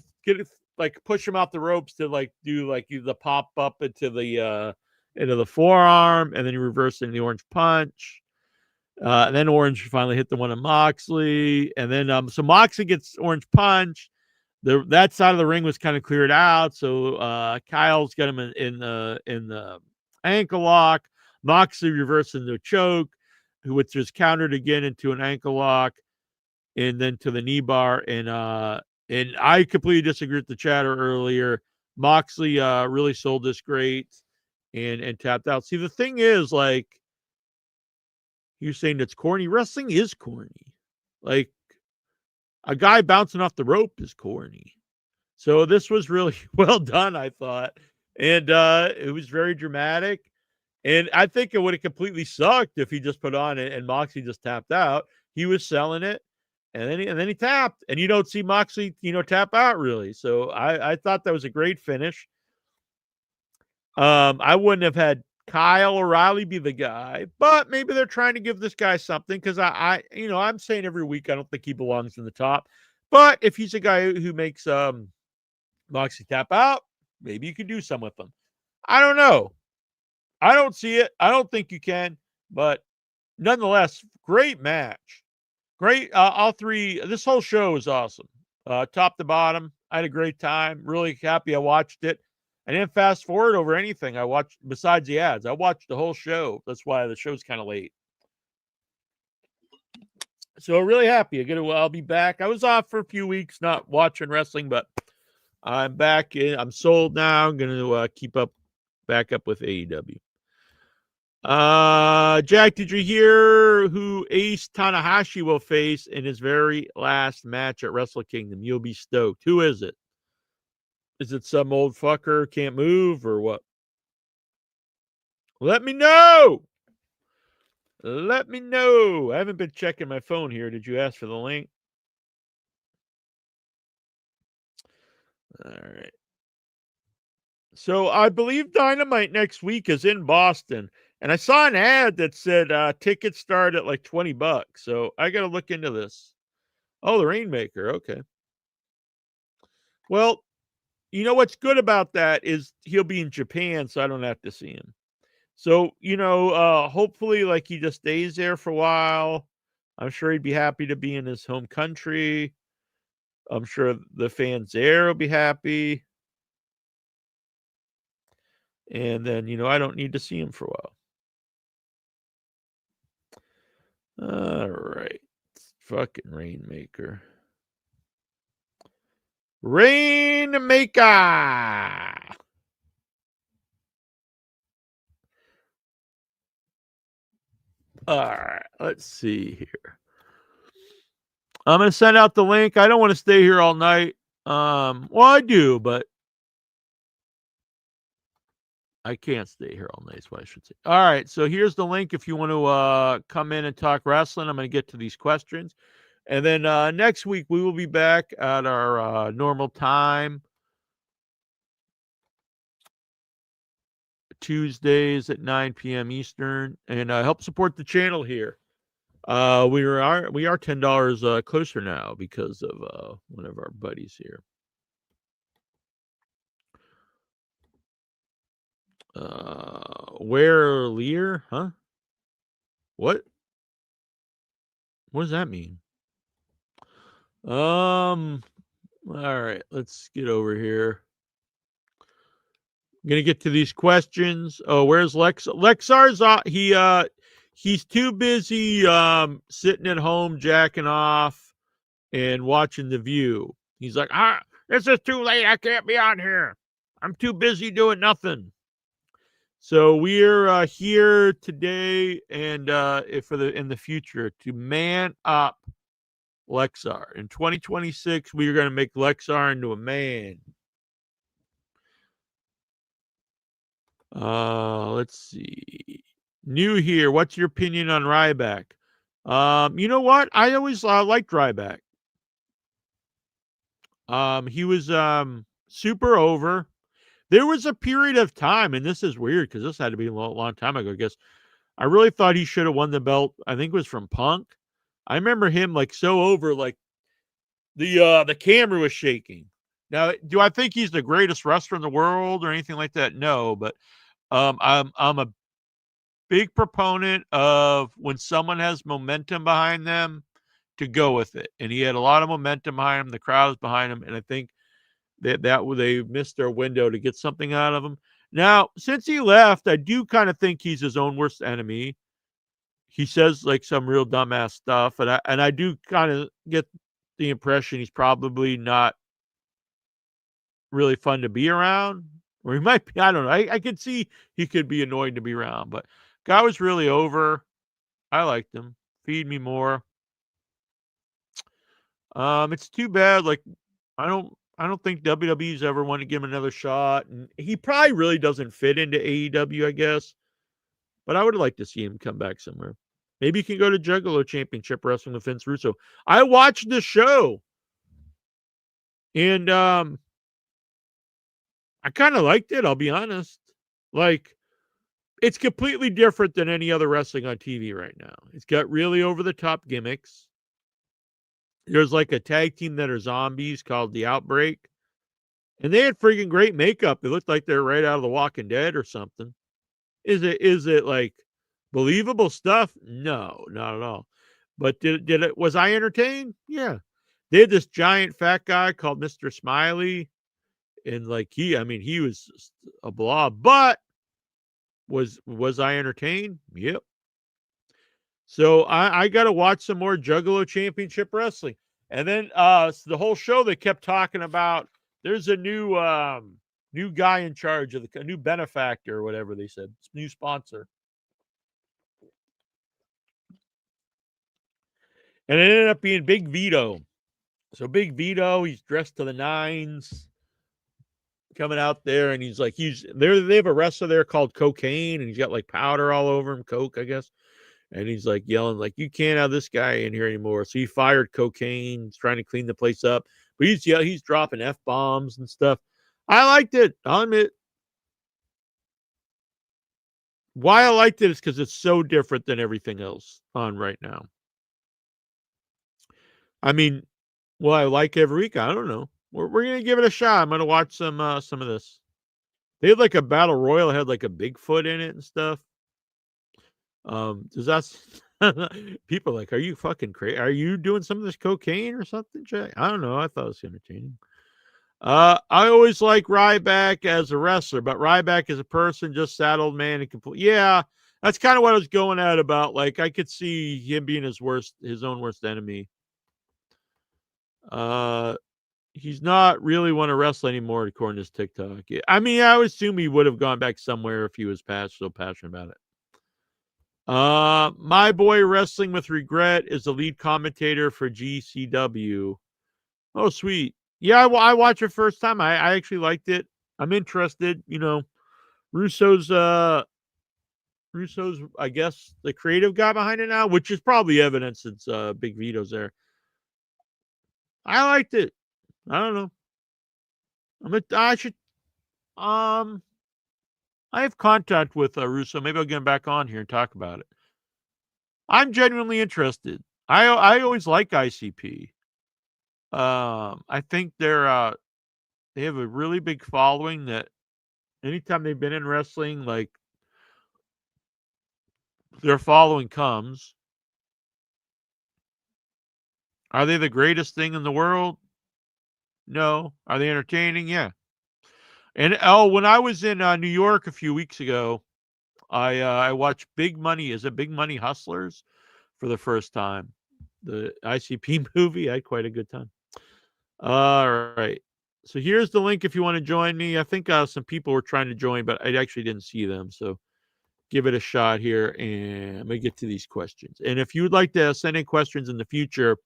push him off the ropes to like do like the pop up into the forearm, and then he reversed into the Orange punch. And then Orange finally hit the one on Moxley, and then so Moxley gets Orange punch. That side of the ring was kind of cleared out, so Kyle's got him in the ankle lock. Moxley reversed into a choke, which was countered again into an ankle lock, and then to the knee bar. And I completely disagree with the chatter earlier. Moxley really sold this great and tapped out. See, the thing is, like, you're saying it's corny. Wrestling is corny. Like, a guy bouncing off the rope is corny. So this was really well done, I thought. And it was very dramatic. And I think it would have completely sucked if he just put on it and Moxley just tapped out. He was selling it. And then he tapped, and you don't see Moxley, tap out really. So I thought that was a great finish. I wouldn't have had Kyle O'Reilly be the guy, but maybe they're trying to give this guy something because I'm saying every week I don't think he belongs in the top. But if he's a guy who makes Moxley tap out, maybe you could do some with him. I don't know. I don't see it. I don't think you can, but nonetheless, great match. Great. All three. This whole show was awesome. Top to bottom. I had a great time. Really happy I watched it. I didn't fast forward over anything I watched besides the ads. I watched the whole show. That's why the show's kind of late. So really happy. I'll be back. I was off for a few weeks not watching wrestling, but I'm back. I'm sold now. I'm going to keep back up with AEW. Jack, did you hear who Ace Tanahashi will face in his very last match at Wrestle Kingdom? You'll be stoked. Who is it? Is it some old fucker can't move or what? Let me know. Let me know. I haven't been checking my phone here. Did you ask for the link? All right. So I believe Dynamite next week is in Boston. And I saw an ad that said tickets start at like $20. So I got to look into this. Oh, the Rainmaker. Okay. Well, you know what's good about that is he'll be in Japan, so I don't have to see him. So, hopefully, like, he just stays there for a while. I'm sure he'd be happy to be in his home country. I'm sure the fans there will be happy. And then, I don't need to see him for a while. All right. Fucking Rainmaker. Rainmaker! All right, let's see here. I'm going to send out the link. I don't want to stay here all night. Well, I do, but I can't stay here all night, is what I should say. All right, so here's the link if you want to come in and talk wrestling. I'm going to get to these questions. And then next week, we will be back at our normal time. Tuesdays at 9 p.m. Eastern. And help support the channel here. We are $10 closer now because of one of our buddies here. Where Lear? Huh? What does that mean? All right, let's get over here. I'm gonna get to these questions. Oh, where's Lex? Lexar's he's too busy sitting at home jacking off and watching The View. He's like, this is too late. I can't be on here. I'm too busy doing nothing. So we're here today and in the future to man up Lexar. In 2026, we are going to make Lexar into a man. Let's see. New here. What's your opinion on Ryback? You know what? I always liked Ryback. He was super over. There was a period of time, and this is weird because this had to be a long time ago, I guess. I really thought he should have won the belt. I think it was from Punk. I remember him like so over, like the camera was shaking. Now, do I think he's the greatest wrestler in the world or anything like that? No, but I'm a big proponent of when someone has momentum behind them to go with it. And he had a lot of momentum behind him. The crowd was behind him, and I think that they missed their window to get something out of him. Now, since he left, I do kind of think he's his own worst enemy. He says like some real dumbass stuff, and I do kind of get the impression he's probably not really fun to be around, or he might be. I don't know. I could see he could be annoying to be around, but guy was really over. I liked him. Feed me more. It's too bad. Like I don't think WWE's ever want to give him another shot, and he probably really doesn't fit into AEW, I guess. But I would like to see him come back somewhere. Maybe he can go to Juggalo Championship Wrestling with Vince Russo. I watched the show, and I kind of liked it. I'll be honest. Like, it's completely different than any other wrestling on TV right now. It's got really over-the-top gimmicks. There's like a tag team that are zombies called The Outbreak. And they had freaking great makeup. They looked like they're right out of The Walking Dead or something. Is it like believable stuff? No, not at all. But was I entertained? Yeah. They had this giant fat guy called Mr. Smiley. And like he was just a blob. But was I entertained? Yep. So I got to watch some more Juggalo Championship Wrestling. And then the whole show they kept talking about, there's a new guy in charge of a new benefactor or whatever they said, new sponsor. And it ended up being Big Vito. So Big Vito, he's dressed to the nines, coming out there, and he's like, they have a wrestler there called Cocaine, and he's got like powder all over him, coke, I guess. And he's like yelling, like, you can't have this guy in here anymore. So he fired Cocaine. He's trying to clean the place up. But he's dropping F-bombs and stuff. I liked it. I'll admit, Why I liked it is because it's so different than everything else on right now. I mean, well, I like every week. I don't know. We're gonna give it a shot. I'm gonna watch some of this. They had like a battle royal, had like a Bigfoot in it and stuff. Does that people are like, are you fucking crazy? Are you doing some of this cocaine or something, Jay? I don't know. I thought it was entertaining. I always like Ryback as a wrestler, but Ryback as a person, just sad old man and complete. Yeah, that's kind of what I was going at about. Like, I could see him being his own worst enemy. He's not really want to wrestle anymore, according to his TikTok. I mean, I would assume he would have gone back somewhere if he was so passionate about it. My boy Wrestling with Regret is the lead commentator for GCW. Oh, sweet. Yeah, I watched it first time. I actually liked it. I'm interested. You know, Russo's, I guess, the creative guy behind it now, which is probably evidence since Big Vito's there. I liked it. I don't know. I have contact with Russo. Maybe I'll get him back on here and talk about it. I'm genuinely interested. I always like ICP. I think they have a really big following that anytime they've been in wrestling, like their following comes. Are they the greatest thing in the world? No. Are they entertaining? Yeah. And when I was in New York a few weeks ago, I watched Big Money. Is it Big Money Hustlers for the first time? The ICP movie. I had quite a good time. All right. So here's the link if you want to join me. I think some people were trying to join, but I actually didn't see them. So give it a shot here, and I'm going to get to these questions. And if you would like to send in questions in the future,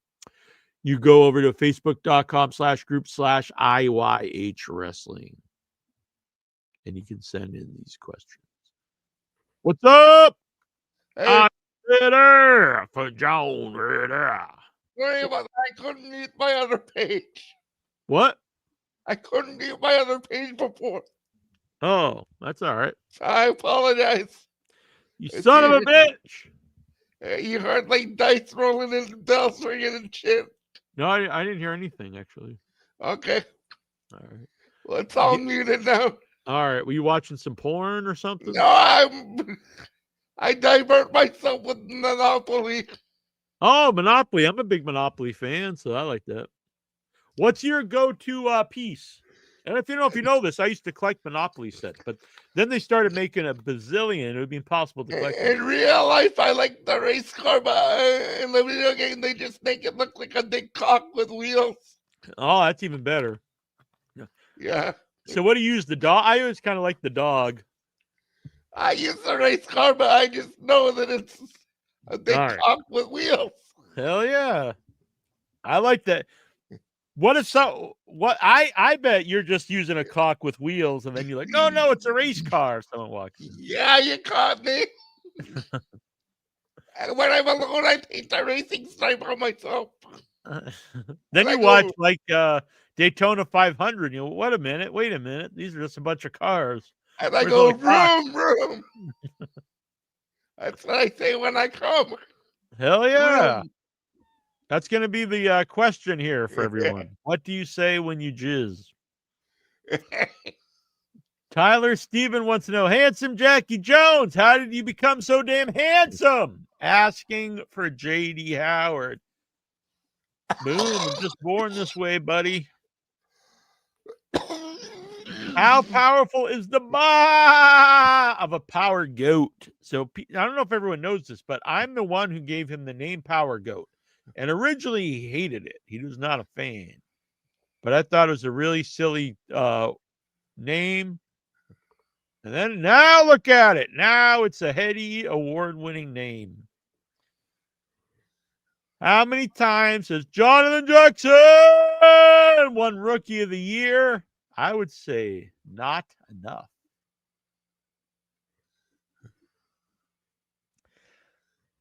you go over to facebook.com/group/IYH Wrestling. And you can send in these questions. What's up? Hey, Ritter for John Ritter. sorry about that. I couldn't mute my other page. What? I couldn't mute my other page before. Oh, that's all right. I apologize. You son of a bitch. You heard like dice rolling and bells ringing and shit. No, I didn't hear anything, actually. Okay. All right. Well, it's all muted now. All right. Were you watching some porn or something? No, I divert myself with Monopoly. Oh, Monopoly. I'm a big Monopoly fan, so I like that. What's your go-to piece? And if you know this, I used to collect Monopoly sets, but then they started making a bazillion. It would be impossible to collect. In real life, I like the race car, but in the video game, they just make it look like a big cock with wheels. Oh, that's even better. Yeah. So what do you use? The dog? I always kind of like the dog. I use the race car, but I just know that it's a big cock with wheels. Hell yeah. I like that. What if I bet you're just using a cock with wheels, and then you're like, no, it's a race car. Someone walks in. Yeah, you caught me. And when I'm alone, I paint the racing stripe on myself. Then you watch like Daytona 500. You know, wait a minute. These are just a bunch of cars. And I go, vroom, vroom. That's what I say when I come. Hell yeah. Vroom. That's going to be the question here for everyone. What do you say when you jizz? Tyler Steven wants to know, handsome Jackie Jones, how did you become so damn handsome? Asking for J.D. Howard. Boom, I'm just born this way, buddy. How powerful is the ba of a power goat? So I don't know if everyone knows this, but I'm the one who gave him the name Power Goat. And originally he hated it. He was not a fan. But I thought it was a really silly name. And then now look at it. Now it's a heady award-winning name. How many times has Jonathan Jackson won Rookie of the Year? I would say not enough.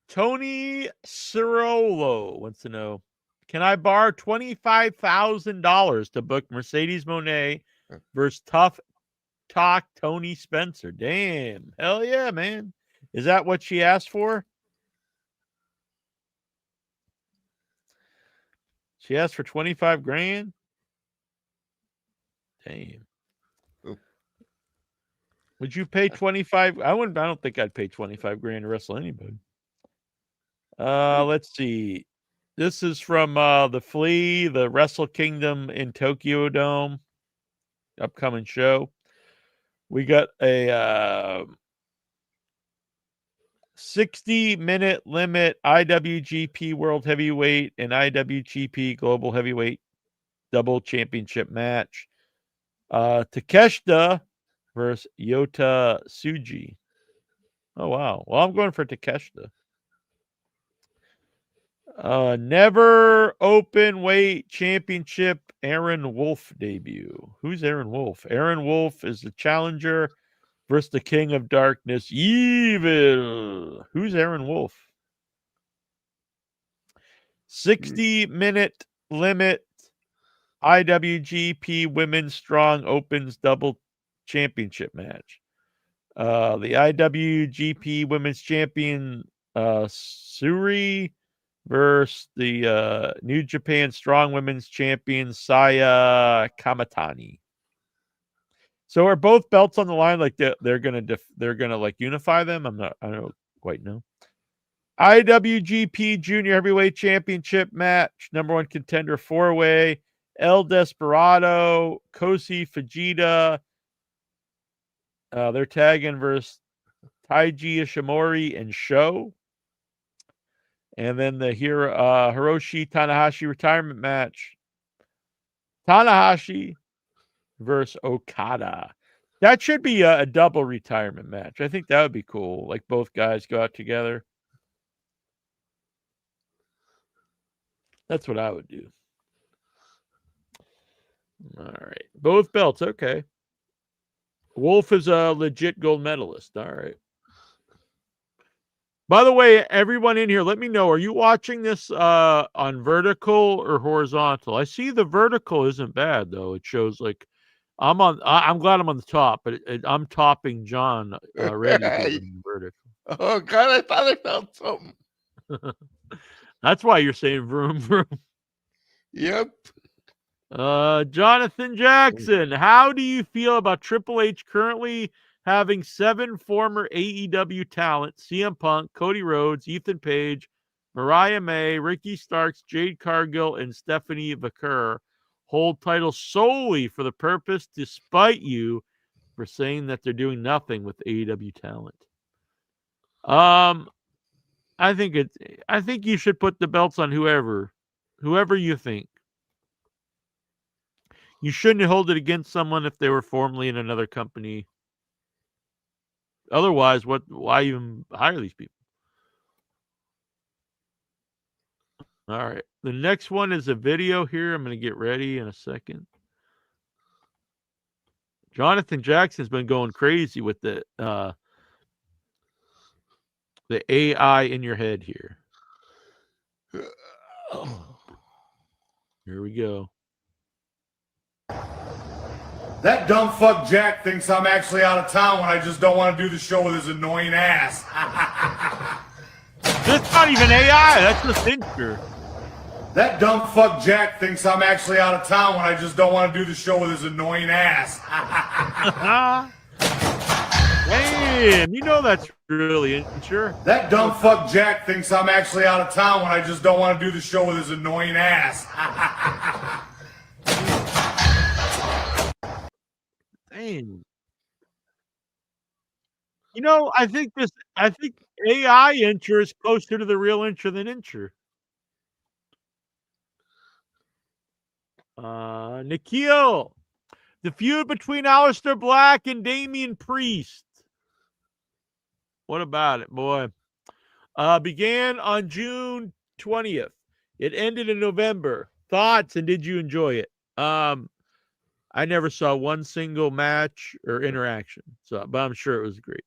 Tony Cirolo wants to know, can I borrow $25,000 to book Mercedes Moné versus Tough Talk Tony Spencer? Damn. Hell yeah, man. Is that what she asked for? She asked for 25 grand? Damn. Would you pay 25? I don't think I'd pay 25 grand to wrestle anybody. Let's see. This is from the Flea, the Wrestle Kingdom in Tokyo Dome upcoming show. We got a 60-minute limit IWGP World Heavyweight and IWGP Global Heavyweight double championship match. Takeshita versus Yota Tsuji. Oh, wow. Well, I'm going for Takeshita. Never Open Weight Championship Aaron Wolf debut. Who's Aaron Wolf? Aaron Wolf is the challenger versus the King of Darkness, Evil. Who's Aaron Wolf? 60-minute limit IWGP Women's Strong Opens double championship match. The IWGP Women's Champion Suri versus the New Japan Strong Women's Champion Saya Kamatani. So are both belts on the line? Like they're gonna like unify them? I don't quite know. IWGP Junior Heavyweight Championship match, number one contender 4-way. El Desperado, Kosi Fujita. They're tagging versus Taiji Ishimori and Sho. And then the Hiroshi Tanahashi retirement match. Tanahashi versus Okada. That should be a double retirement match. I think that would be cool. Like both guys go out together. That's what I would do. All right. Both belts. Okay. Wolf is a legit gold medalist. All right. By the way, everyone in here, let me know. Are you watching this on vertical or horizontal? I see the vertical isn't bad though. It shows like I'm glad I'm on the top, but I'm topping John already. Vertical. Oh God, I thought I felt something. That's why you're saying vroom vroom. Yep. Jonathan Jackson, how do you feel about Triple H currently having 7 former AEW talent, CM Punk, Cody Rhodes, Ethan Page, Mariah May, Ricky Starks, Jade Cargill, and Stephanie McCurr, hold titles solely for the purpose, despite you for saying that they're doing nothing with AEW talent? I think you should put the belts on whoever you think. You shouldn't hold it against someone if they were formerly in another company. Otherwise, why even hire these people? All right. The next one is a video here. I'm going to get ready in a second. Jonathan Jackson's been going crazy with the AI in your head here. Here we go. That dumb fuck Jack thinks I'm actually out of town when I just don't want to do the show with his annoying ass. That's not even AI. That's just Fincher. That dumb fuck Jack thinks I'm actually out of town when I just don't want to do the show with his annoying ass. Damn, you know that's really Fincher. That dumb fuck Jack thinks I'm actually out of town when I just don't want to do the show with his annoying ass. Dang. You know, I think AI Incher is closer to the real Incher than Incher. Nikhil, the feud between Aleister Black and Damian Priest. What about it, boy? Began on June 20th. It ended in November. Thoughts, and did you enjoy it? I never saw one single match or interaction, but I'm sure it was great.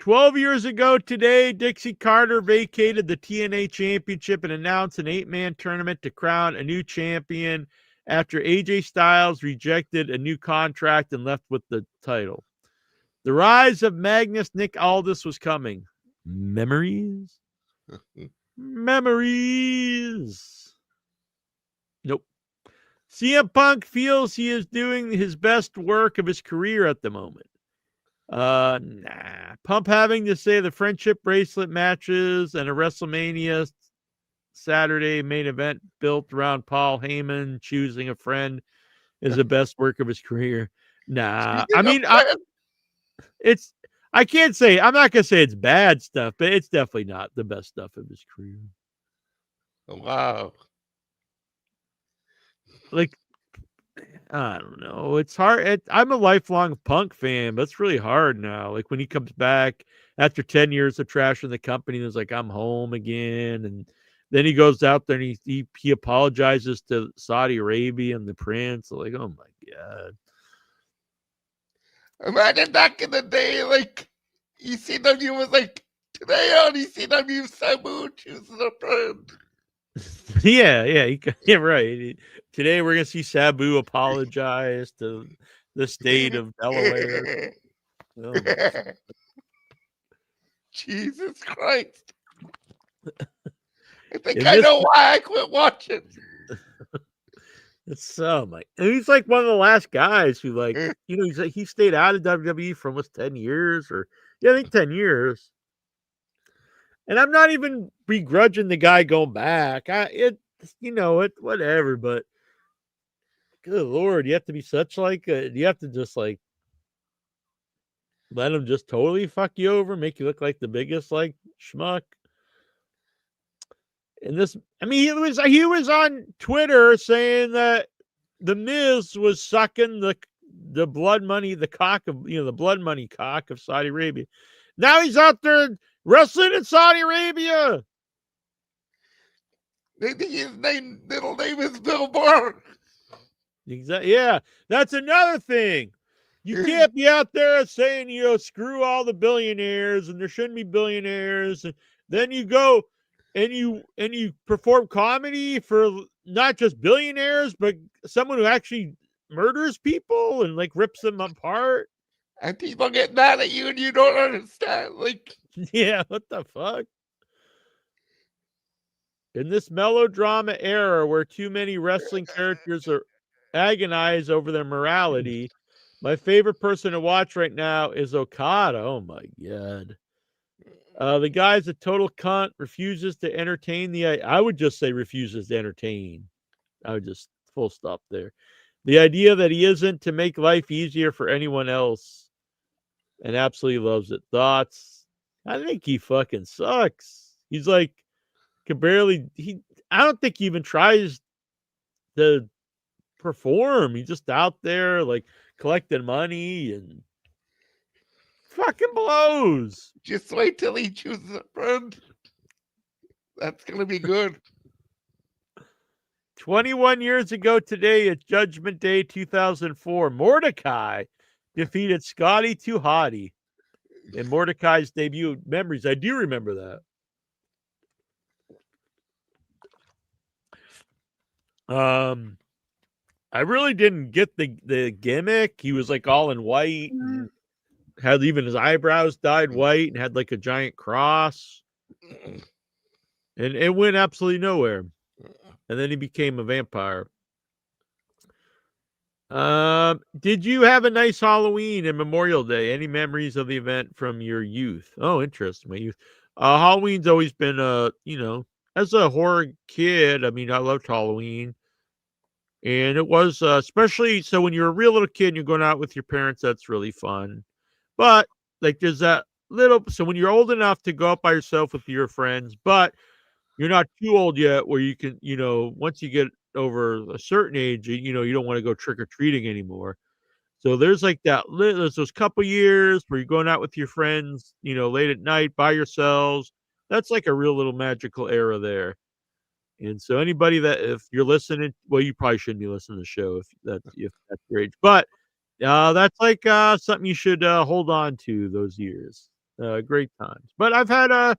12 years ago today, Dixie Carter vacated the TNA Championship and announced an 8-man tournament to crown a new champion after AJ Styles rejected a new contract and left with the title. The rise of Magnus Nick Aldis was coming. Memories? Memories. Nope. CM Punk feels he is doing his best work of his career at the moment. Nah. Pump having to say the friendship bracelet matches and a WrestleMania Saturday main event built around Paul Heyman choosing a friend is the best work of his career. Nah. I mean, I can't say, I'm not going to say it's bad stuff, but it's definitely not the best stuff of his career. Wow. Like, I don't know. It's hard. I'm a lifelong Punk fan, but it's really hard now. Like when he comes back after 10 years of trashing the company, there's like, I'm home again. And then he goes out there and he apologizes to Saudi Arabia and the prince. Like, oh my God. Imagine back in the day, like ECW was like, today on ECW, Sabu chooses a friend. Yeah, right. Today we're gonna see Sabu apologize to the state of Delaware. Oh, Jesus Christ! I think In I this- know why I quit watching. it's so my. And he's like one of the last guys who, like, you know, he stayed out of WWE for almost 10 years, or I think 10 years. And I'm not even begrudging the guy going back. Whatever. But good Lord, you have to be such like you have to just like let him just totally fuck you over, make you look like the biggest like schmuck. And this, I mean, he was on Twitter saying that the Miz was sucking the blood money, the cock of the blood money cock of Saudi Arabia. Now he's out there wrestling in Saudi Arabia. They think his middle name is Bill Burr. Exactly. Yeah, that's another thing. You can't be out there saying, screw all the billionaires and there shouldn't be billionaires. And then you go and you perform comedy for not just billionaires, but someone who actually murders people and like rips them apart. And people get mad at you and you don't understand. Like, yeah, what the fuck? In this melodrama era where too many wrestling characters are agonize over their morality, my favorite person to watch right now is Okada. Oh my God. The guy's a total cunt, refuses to entertain I would just say refuses to entertain. I would just full stop there. The idea that he isn't to make life easier for anyone else and absolutely loves it. Thoughts? I think he fucking sucks. He's like, can barely, I don't think he even tries to perform. He's just out there like collecting money and fucking blows. just wait till he chooses a friend. That's going to be good. 21 years ago today at Judgment Day 2004, Mordecai defeated Scotty 2 Hotty in Mordecai's debut. Memories. I do remember that. I really didn't get the gimmick. He was like all in white, and had even his eyebrows dyed white, and had like a giant cross, and it went absolutely nowhere. And then he became a vampire. Did you have a nice Halloween and Memorial Day? Any memories of the event from your youth? Oh, interesting. My youth. Halloween's always been as a horror kid, I mean, I loved Halloween. And it was especially so when you're a real little kid and you're going out with your parents, that's really fun. But like there's that so when you're old enough to go out by yourself with your friends, but you're not too old yet where you can, once you get over a certain age, you don't want to go trick-or-treating anymore. So there's like there's those couple years where you're going out with your friends, late at night by yourselves. That's like a real little magical era there. And so anybody that, if you're listening, well, you probably shouldn't be listening to the show if that's your age, but that's like something you should hold on to those years. Great times. But I've had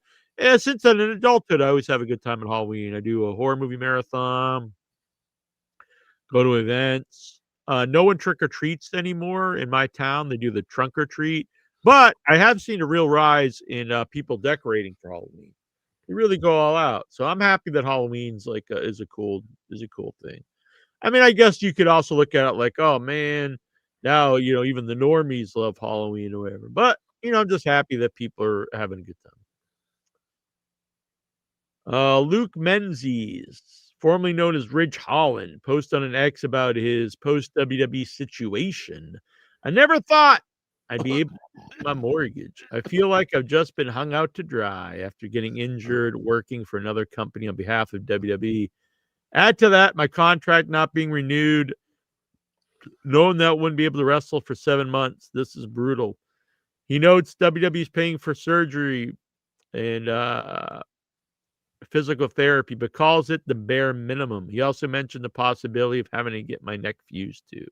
since then in adulthood, I always have a good time at Halloween. I do a horror movie marathon, go to events. No one trick or treats anymore in my town. They do the trunk or treat, But I have seen a real rise in people decorating for Halloween. They really go all out. So I'm happy that Halloween's like is a cool thing. I mean, I guess you could also look at it like, oh man, now even the normies love Halloween or whatever. But I'm just happy that people are having a good time. Luke Menzies, formerly known as Ridge Holland, posted on an X about his post WWE situation. I never thought I'd be able to pay my mortgage. I feel like I've just been hung out to dry after getting injured working for another company on behalf of WWE. Add to that my contract not being renewed, knowing that I wouldn't be able to wrestle for 7 months. This is brutal. He notes WWE's paying for surgery and physical therapy, but calls it the bare minimum. He also mentioned the possibility of having to get my neck fused too.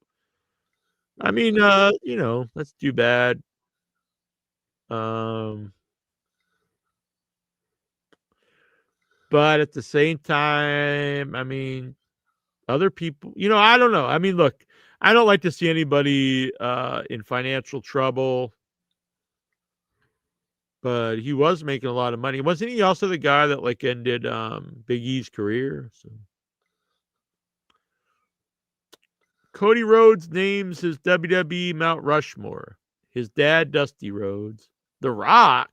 I mean, that's too bad. But at the same time, I mean, other people, I don't know. I mean, look, I don't like to see anybody in financial trouble, but he was making a lot of money. Wasn't he also the guy that like ended Big E's career? So Cody Rhodes names his WWE Mount Rushmore. His dad, Dusty Rhodes. The Rock.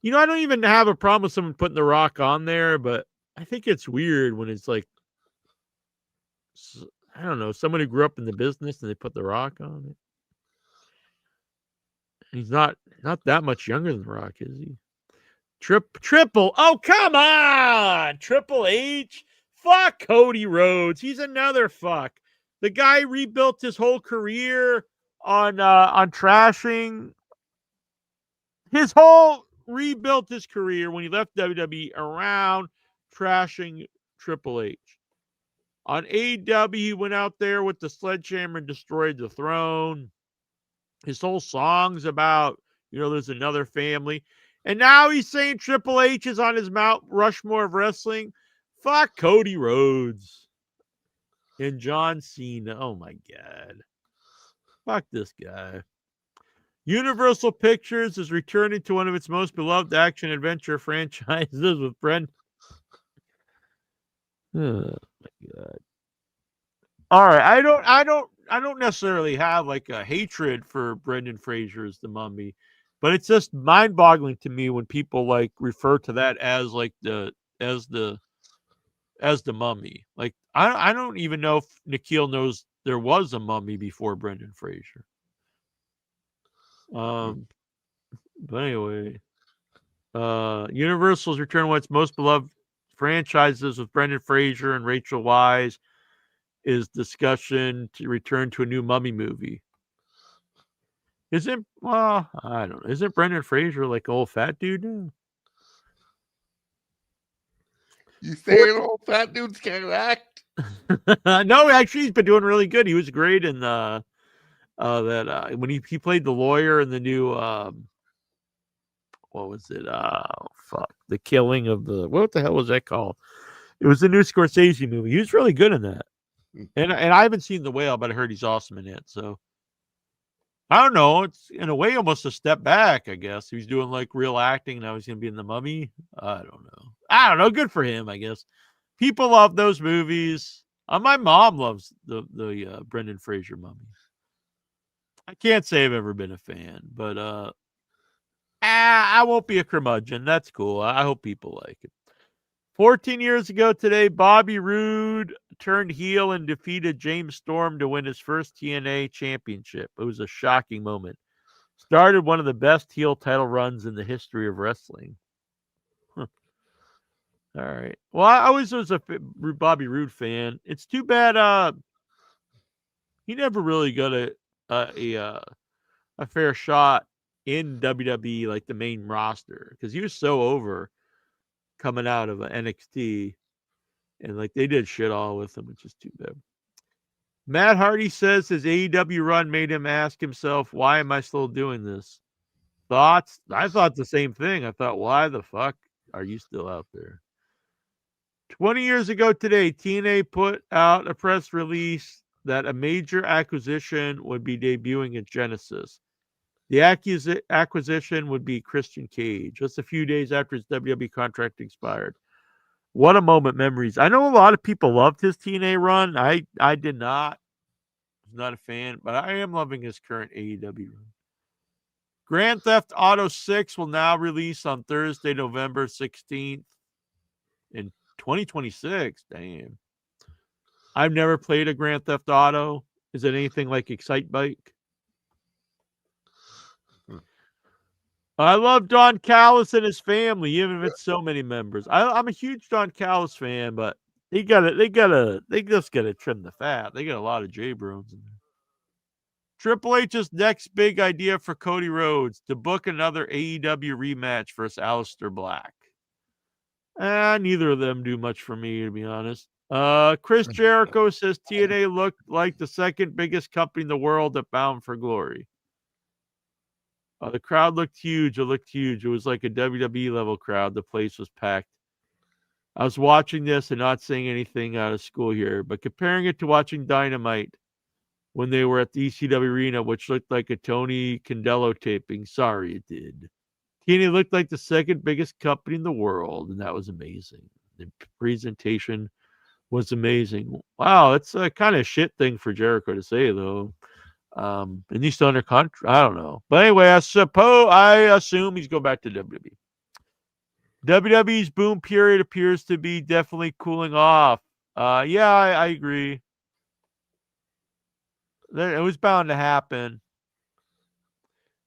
I don't even have a problem with someone putting The Rock on there, but I think it's weird when it's like, I don't know, someone who grew up in the business and they put The Rock on it. He's not that much younger than The Rock, is he? Triple. Oh, come on. Triple H. Fuck Cody Rhodes. He's another fuck. The guy rebuilt his whole career on trashing. Rebuilt his career when he left WWE around trashing Triple H. On AEW, he went out there with the sledgehammer and destroyed the throne. His whole song's about, there's another family. And now he's saying Triple H is on his Mount Rushmore of wrestling. Fuck Cody Rhodes. And John Cena. Oh, my God. Fuck this guy. Universal Pictures is returning to one of its most beloved action-adventure franchises with Brent. Oh, my God. All right. I don't necessarily have like a hatred for Brendan Fraser as the Mummy, but it's just mind-boggling to me when people like refer to that as like as the Mummy. Like I don't even know if Nikhil knows there was a Mummy before Brendan Fraser. But anyway, Universal's return one of its most beloved franchises with Brendan Fraser and Rachel Weisz is discussion to return to a new Mummy movie. I don't know. Isn't Brendan Fraser like an old fat dude now? You saying old fat dudes can't act? No, actually, he's been doing really good. He was great in when he played the lawyer in the new what was it? The Killing of the, what the hell was that called? It was the new Scorsese movie. He was really good in that. And I haven't seen The Whale, but I heard he's awesome in it. So I don't know. It's in a way almost a step back, I guess. He was doing like real acting. Now he's going to be in The Mummy. I don't know. Good for him, I guess. People love those movies. My mom loves the Brendan Fraser Mummy. I can't say I've ever been a fan, but I won't be a curmudgeon. That's cool. I hope people like it. 14 years ago today, Bobby Roode turned heel and defeated James Storm to win his first TNA championship. It was a shocking moment. Started one of the best heel title runs in the history of wrestling. Huh. All right. Well, I always was a Bobby Roode fan. It's too bad he never really got a fair shot in WWE, like the main roster, because he was so over coming out of NXT, and like they did shit all with him, which is too bad. Matt Hardy says his AEW run made him ask himself, why am I still doing this? Thoughts? I thought the same thing. I thought, why the fuck are you still out there? 20 years ago today, TNA put out a press release that a major acquisition would be debuting at Genesis. The acquisition would be Christian Cage, just a few days after his WWE contract expired. What a moment, memories. I know a lot of people loved his TNA run. I did not. Was not a fan, but I am loving his current AEW run. Grand Theft Auto 6 will now release on Thursday, November 16th in 2026. Damn. I've never played a Grand Theft Auto. Is it anything like Excite Bike? I love Don Callis and his family, even if it's so many members. I'm a huge Don Callis fan, but they just gotta trim the fat. They got a lot of J-Brons in there. Triple H's next big idea for Cody Rhodes to book another AEW rematch versus Aleister Black. Neither of them do much for me, to be honest. Chris Jericho says TNA looked like the second biggest company in the world at Bound for Glory. The crowd looked huge. It looked huge. It was like a WWE level crowd. The place was packed. I was watching this and not saying anything out of school here, but comparing it to watching Dynamite when they were at the ECW Arena, which looked like a Tony Condello taping. Sorry, it did. TNA looked like the second biggest company in the world, and that was amazing. The presentation was amazing. Wow, that's a kind of shit thing for Jericho to say, though. And he's still under contract. I don't know. But anyway, I assume he's going back to WWE. WWE's boom period appears to be definitely cooling off. Yeah, I agree. It was bound to happen.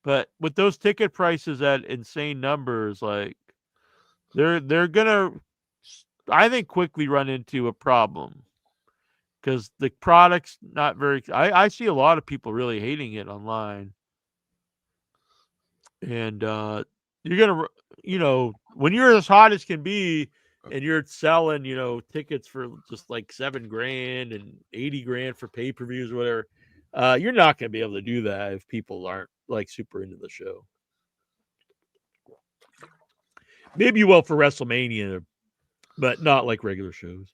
But with those ticket prices at insane numbers, like they're gonna, I think, quickly run into a problem because the product's not very. I see a lot of people really hating it online, and you're gonna, when you're as hot as can be, and you're selling, tickets for just like $7,000 and $80,000 for pay-per-views or whatever. You're not going to be able to do that if people aren't like super into the show. Maybe you will for WrestleMania, but not like regular shows.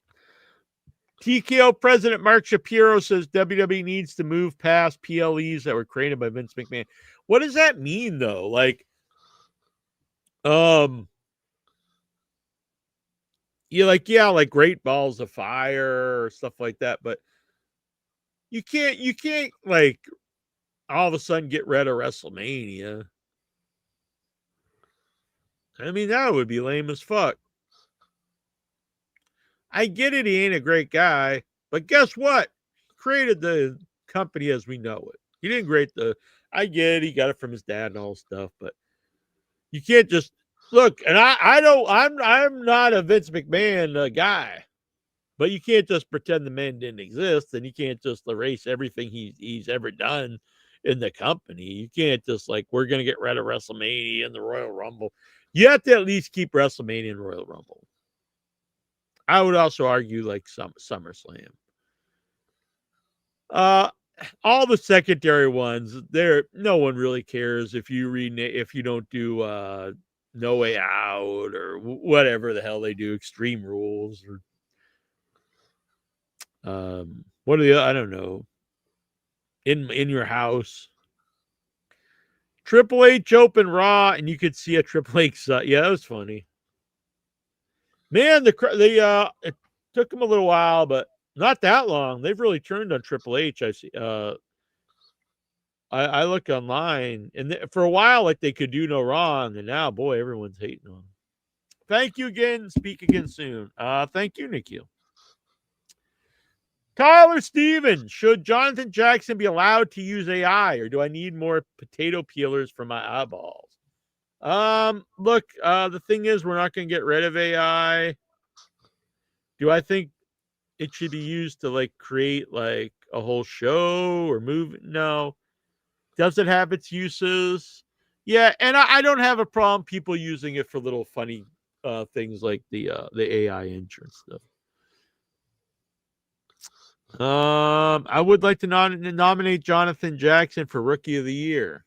TKO President Mark Shapiro says WWE needs to move past PLEs that were created by Vince McMahon. What does that mean, though? Like, like Great Balls of Fire or stuff like that, but you can't like all of a sudden get rid of WrestleMania. I mean, that would be lame as fuck. I get it, he ain't a great guy, but guess what? He created the company as we know it. He didn't create I get it, he got it from his dad and all stuff, but you can't just look, and I'm not a Vince McMahon guy. But you can't just pretend the man didn't exist, and you can't just erase everything he's ever done in the company. You can't just we're going to get rid of WrestleMania and the Royal Rumble. You have to at least keep WrestleMania and Royal Rumble. I would also argue like SummerSlam. All the secondary ones, no one really cares if you don't do No Way Out or whatever the hell they do, Extreme Rules or. What are I don't know. In your house. Triple H open Raw, and you could see a Triple H. Yeah, that was funny. Man, it took them a little while, but not that long. They've really turned on Triple H. I see. I look online, and for a while, like they could do no wrong, and now, boy, everyone's hating on them. Thank you again. Speak again soon. Thank you, Nikhil. Tyler Stevens, should Jonathan Jackson be allowed to use AI, or do I need more potato peelers for my eyeballs? Look, the thing is, we're not going to get rid of AI. Do I think it should be used to create a whole show or movie? No. Does it have its uses? Yeah, and I don't have a problem people using it for little funny things like the AI insurance stuff. I would like to nominate Jonathan Jackson for Rookie of the Year.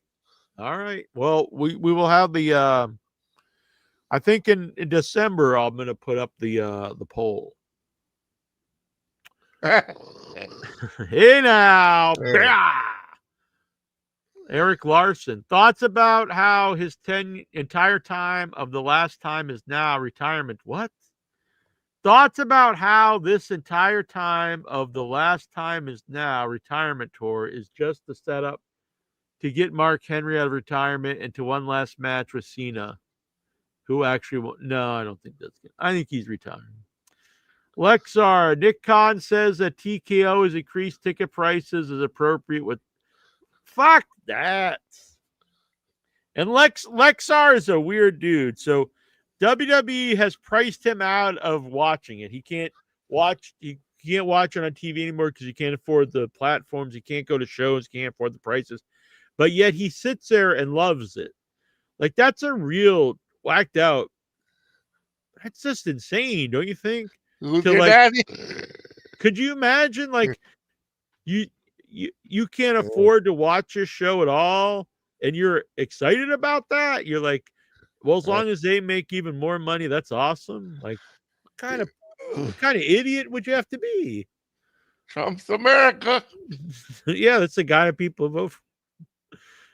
All right. Well, we will have the I think in December I'm going to put up the poll. Hey now. Eric Larson. Thoughts about how his entire time of the last time is now retirement. What? Thoughts about how this entire time of the last time is now retirement tour is just the setup to get Mark Henry out of retirement into one last match with Cena, who actually won't. No, I don't think that's good. I think he's retiring. Lexar, Nick Khan says that TKO has increased ticket prices as appropriate with. Fuck that. And Lexar is a weird dude. So WWE has priced him out of watching it. He can't watch it on TV anymore because he can't afford the platforms. He can't go to shows, can't afford the prices. But yet he sits there and loves it. Like, that's a real whacked out. That's just insane, don't you think? Who's To, your like, daddy? Could you imagine, like, you can't afford to watch this show at all, and you're excited about that? You're like, well, as long as they make even more money, that's awesome. Like, what kind of idiot would you have to be? Trump's America. Yeah, that's the guy that people vote for.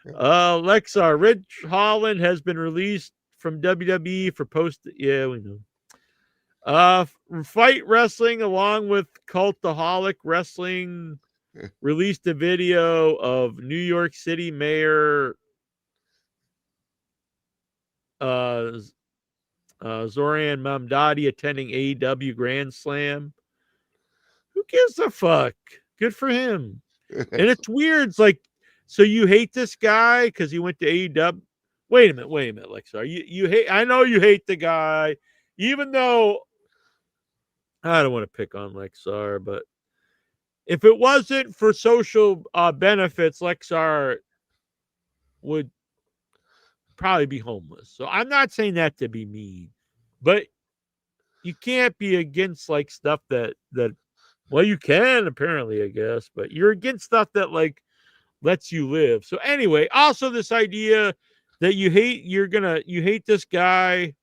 Lexar, Rich Holland has been released from WWE for yeah, we know. Fight Wrestling, along with Cultaholic Wrestling, released a video of New York City Mayor Zoran Mamdani attending AEW Grand Slam. Who gives a fuck? Good for him. And it's weird. It's like, so you hate this guy because he went to AEW? Wait a minute, Lexar. You hate. I know you hate the guy, even though I don't want to pick on Lexar, but if it wasn't for social benefits, Lexar would probably be homeless. So I'm not saying that to be mean, but you can't be against like stuff that well, you can apparently, I guess, but you're against stuff that like lets you live. So anyway, also this idea that you hate this guy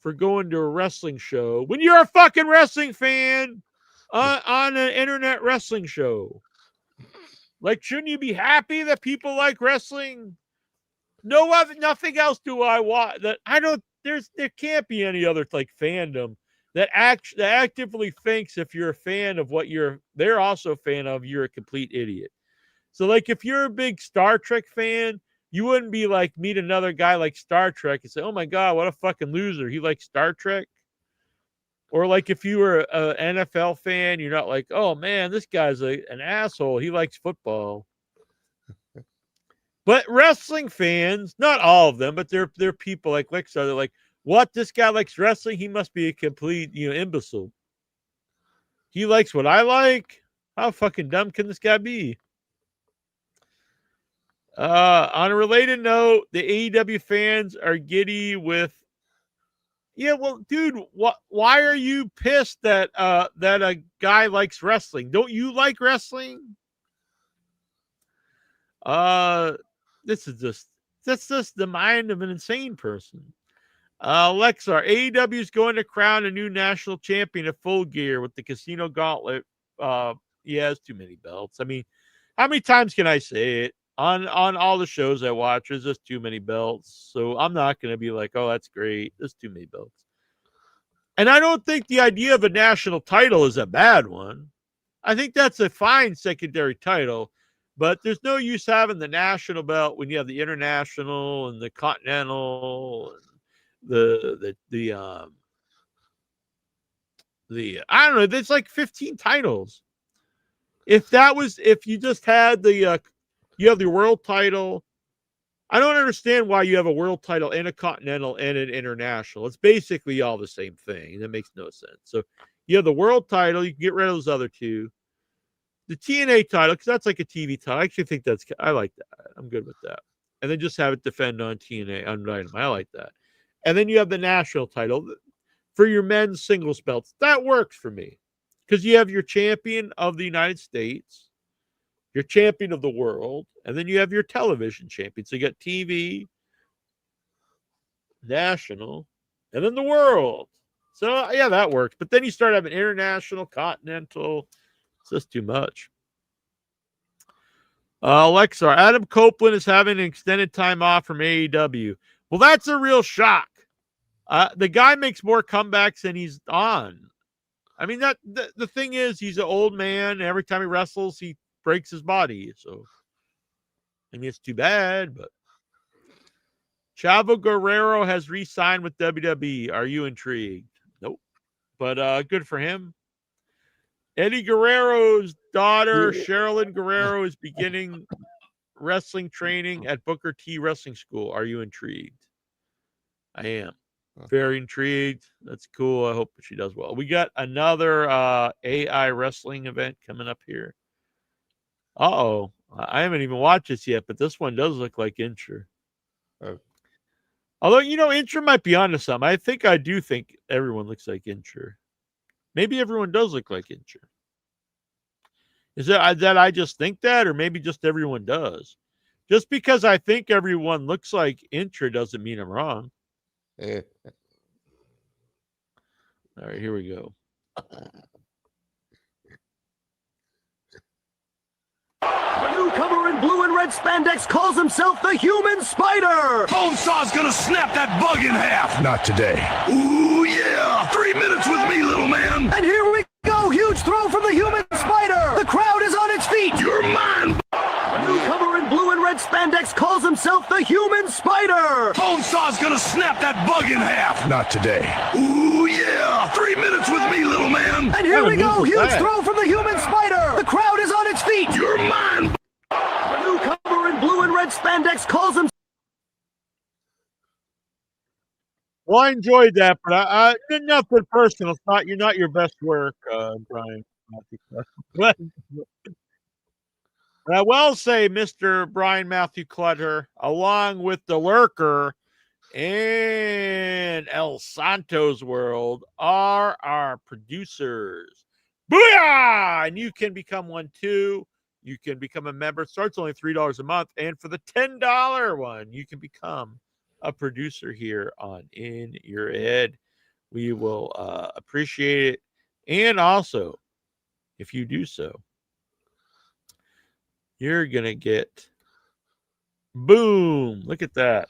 for going to a wrestling show when you're a fucking wrestling fan on an internet wrestling show. Like, shouldn't you be happy that people like wrestling? Nothing else do I want. That I don't. There can't be any other like fandom that actively thinks if you're a fan of what they're also a fan of, you're a complete idiot. So, like, if you're a big Star Trek fan, you wouldn't be like meet another guy like Star Trek and say, "Oh my god, what a fucking loser! He likes Star Trek." Or like if you were an NFL fan, you're not like, "Oh man, this guy's an asshole. He likes football." But wrestling fans, not all of them, but they're people like Lexar. They're like, "What? This guy likes wrestling? He must be a complete imbecile. He likes what I like. How fucking dumb can this guy be?" On a related note, the AEW fans are giddy with. Yeah, well, dude, why are you pissed that a guy likes wrestling? Don't you like wrestling? That's just the mind of an insane person. Lexar, AEW is going to crown a new national champion at Full Gear with the Casino Gauntlet. Yeah, it's too many belts. I mean, how many times can I say it? On all the shows I watch, there's just too many belts. So I'm not going to be like, oh, that's great. There's too many belts. And I don't think the idea of a national title is a bad one. I think that's a fine secondary title, but there's no use having the national belt when you have the international and the continental and the I don't know. There's like 15 titles. If you just had you have the world title. I don't understand why you have a world title and a continental and an international. It's basically all the same thing. That makes no sense. So you have the world title. You can get rid of those other two. The TNA title, because that's like a TV title. I actually think I like that. I'm good with that. And then just have it defend on TNA on Dynamite. I like that. And then you have the national title for your men's singles belts. That works for me because you have your champion of the United States, your champion of the world, and then you have your television champion. So you got TV, national, and then the world. So, yeah, that works. But then you start having international, continental. It's just too much. Lexar, Adam Copeland is having an extended time off from AEW. Well, that's a real shock. The guy makes more comebacks than he's on. I mean, the thing is, he's an old man. Every time he wrestles, he breaks his body. So, I mean, it's too bad, but Chavo Guerrero has re-signed with WWE. Are you intrigued? Nope. But good for him. Eddie Guerrero's daughter, Sherilyn Guerrero, is beginning wrestling training at Booker T Wrestling School. Are you intrigued? I am. Very intrigued. That's cool. I hope she does well. We got another AI wrestling event coming up here. Uh-oh. I haven't even watched this yet, but this one does look like Incher. Although, Incher might be onto something. I do think everyone looks like Incher. Maybe everyone does look like Incher. Is it that I just think that, or maybe just everyone does? Just because I think everyone looks like Incher doesn't mean I'm wrong. All right, here we go. The newcomer in blue and red spandex calls himself the Human Spider. Bonesaw's gonna snap that bug in half. Not today. Ooh, yeah. 3 minutes with me, little man. And here we go. Huge throw from the Human Spider. The crowd is on its feet. You're mine. The newcomer in blue and red spandex calls himself the Human Spider. Bonesaw's gonna snap that bug in half. Not today. Ooh, yeah. 3 minutes with me, little man. And here we go. Huge throw from the Human Spider. The crowd is on its feet. You're mine. The newcomer in blue and red spandex calls himself. Well, I enjoyed that, but nothing personal. You're not your best work, Brian. But I will say, Mr. Brian Matthew Clutter, along with the Lurker and El Santos World, are our producers. Booyah! And you can become one too. You can become a member. It starts only $3 a month. And for the $10 one, you can become a producer here on In Your Head. We will appreciate it. And also, if you do so, you're going to get, boom, look at that.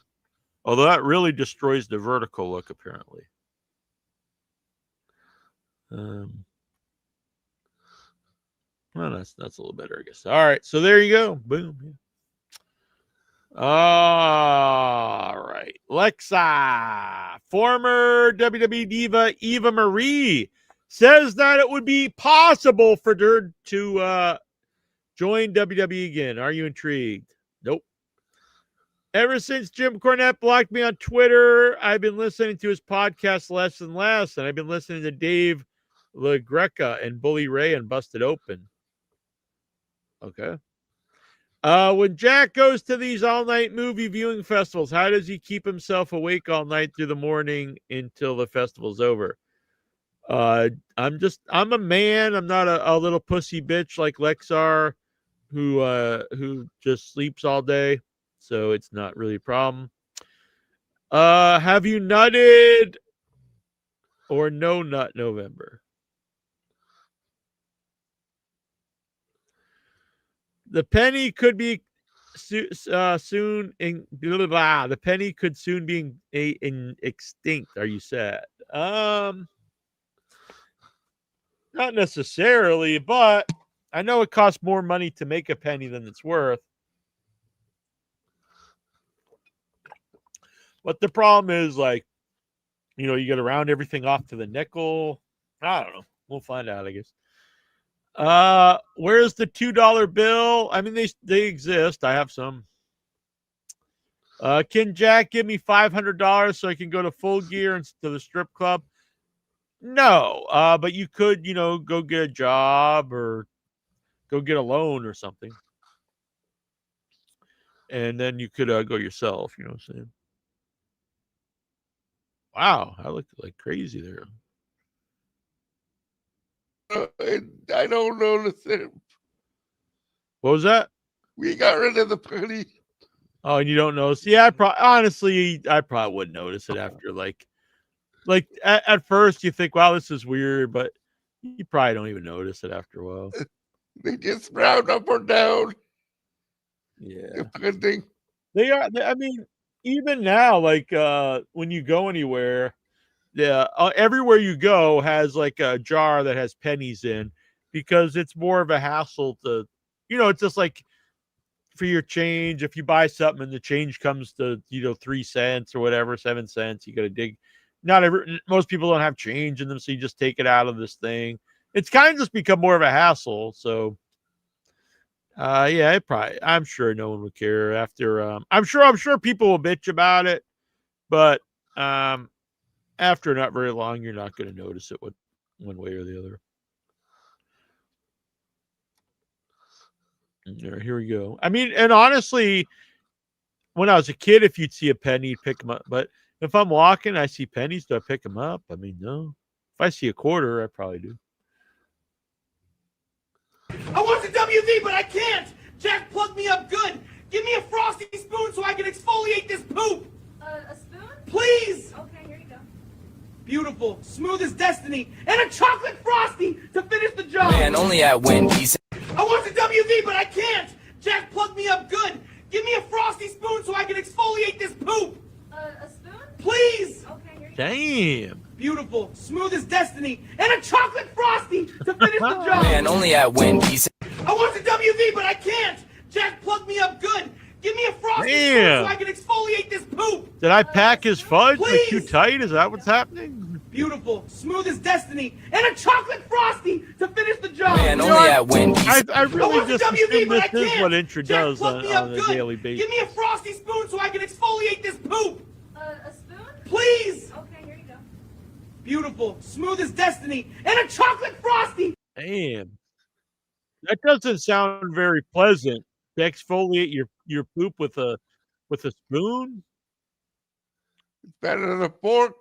Although that really destroys the vertical look, apparently. Well, that's a little better, I guess. All right, so there you go. Boom. All right. Lexa, former WWE diva Eva Marie, says that it would be possible for her to join WWE again. Are you intrigued? Nope. Ever since Jim Cornette blocked me on Twitter, I've been listening to his podcast less and less, and I've been listening to Dave LaGreca and Bully Ray and Busted Open. Okay. When Jack goes to these all-night movie viewing festivals, how does he keep himself awake all night through the morning until the festival's over? I'm a man. I'm not a little pussy bitch like Lexar who just sleeps all day. So it's not really a problem. Have you nutted or no nut November? The penny could be soon in blah, blah, blah. The penny could soon be in extinct. Are you sad? Not necessarily, but I know it costs more money to make a penny than it's worth. But the problem is, like, you got to round everything off to the nickel. I don't know. We'll find out, I guess. Where's the $2 bill? I mean, they exist. I have some. Can Jack give me $500 so I can go to Full Gear and to the strip club? No. But you could, go get a job or go get a loan or something. And then you could go yourself, you know what I'm saying? Wow, I looked like crazy there. I don't notice it. What was that? We got rid of the penny. Oh, and you don't notice? Yeah, honestly, I probably wouldn't notice it after like at first you think, wow, this is weird, but you probably don't even notice it after a while. They just round up or down. Yeah. The fucking thing. They are. I mean, even now, like when you go anywhere, yeah, everywhere you go has like a jar that has pennies in because it's more of a hassle to, it's just like for your change. If you buy something and the change comes to 3 cents or whatever, 7 cents, you got to dig. Most people don't have change in them, so you just take it out of this thing. It's kind of just become more of a hassle. So. Yeah, I'm sure no one would care after. I'm sure people will bitch about it, but after not very long, you're not going to notice it one way or the other. There, here we go. I mean, and honestly, when I was a kid, if you'd see a penny, you'd pick them up. But if I'm walking, I see pennies, do I pick them up? I mean, no. If I see a quarter, I probably do. I want the WV, but I can't. Jack plugged me up good. Give me a frosty spoon so I can exfoliate this poop. A spoon? Please. Okay, here you go. Beautiful, smooth as destiny, and a chocolate frosty to finish the job. Man, only at Wendy's. I want the WV, but I can't. Jack plugged me up good. Give me a frosty spoon so I can exfoliate this poop. A spoon? Please. Okay, here you go. Damn. Beautiful, smooth as destiny, and a chocolate frosty to finish the job. Man, only at Wendy's. I want the WV, but I can't. Jack plugged me up good. Give me a frosty spoon Damn. so I can exfoliate this poop. Did I pack his fudge like too Please. tight? Is that what's happening? Beautiful, smooth as destiny, and a chocolate frosty to finish the job. Man, only at Wendy's. I really want the just WV, assume but I this is can't. what Intra Jack does plugged me up on a good. daily basis. Give me a frosty spoon so I can exfoliate this poop. A spoon? Please. Okay, here you go. Beautiful, smooth as destiny, and a chocolate frosty. Damn. That doesn't sound very pleasant. To exfoliate your poop with a spoon? It's better than a fork.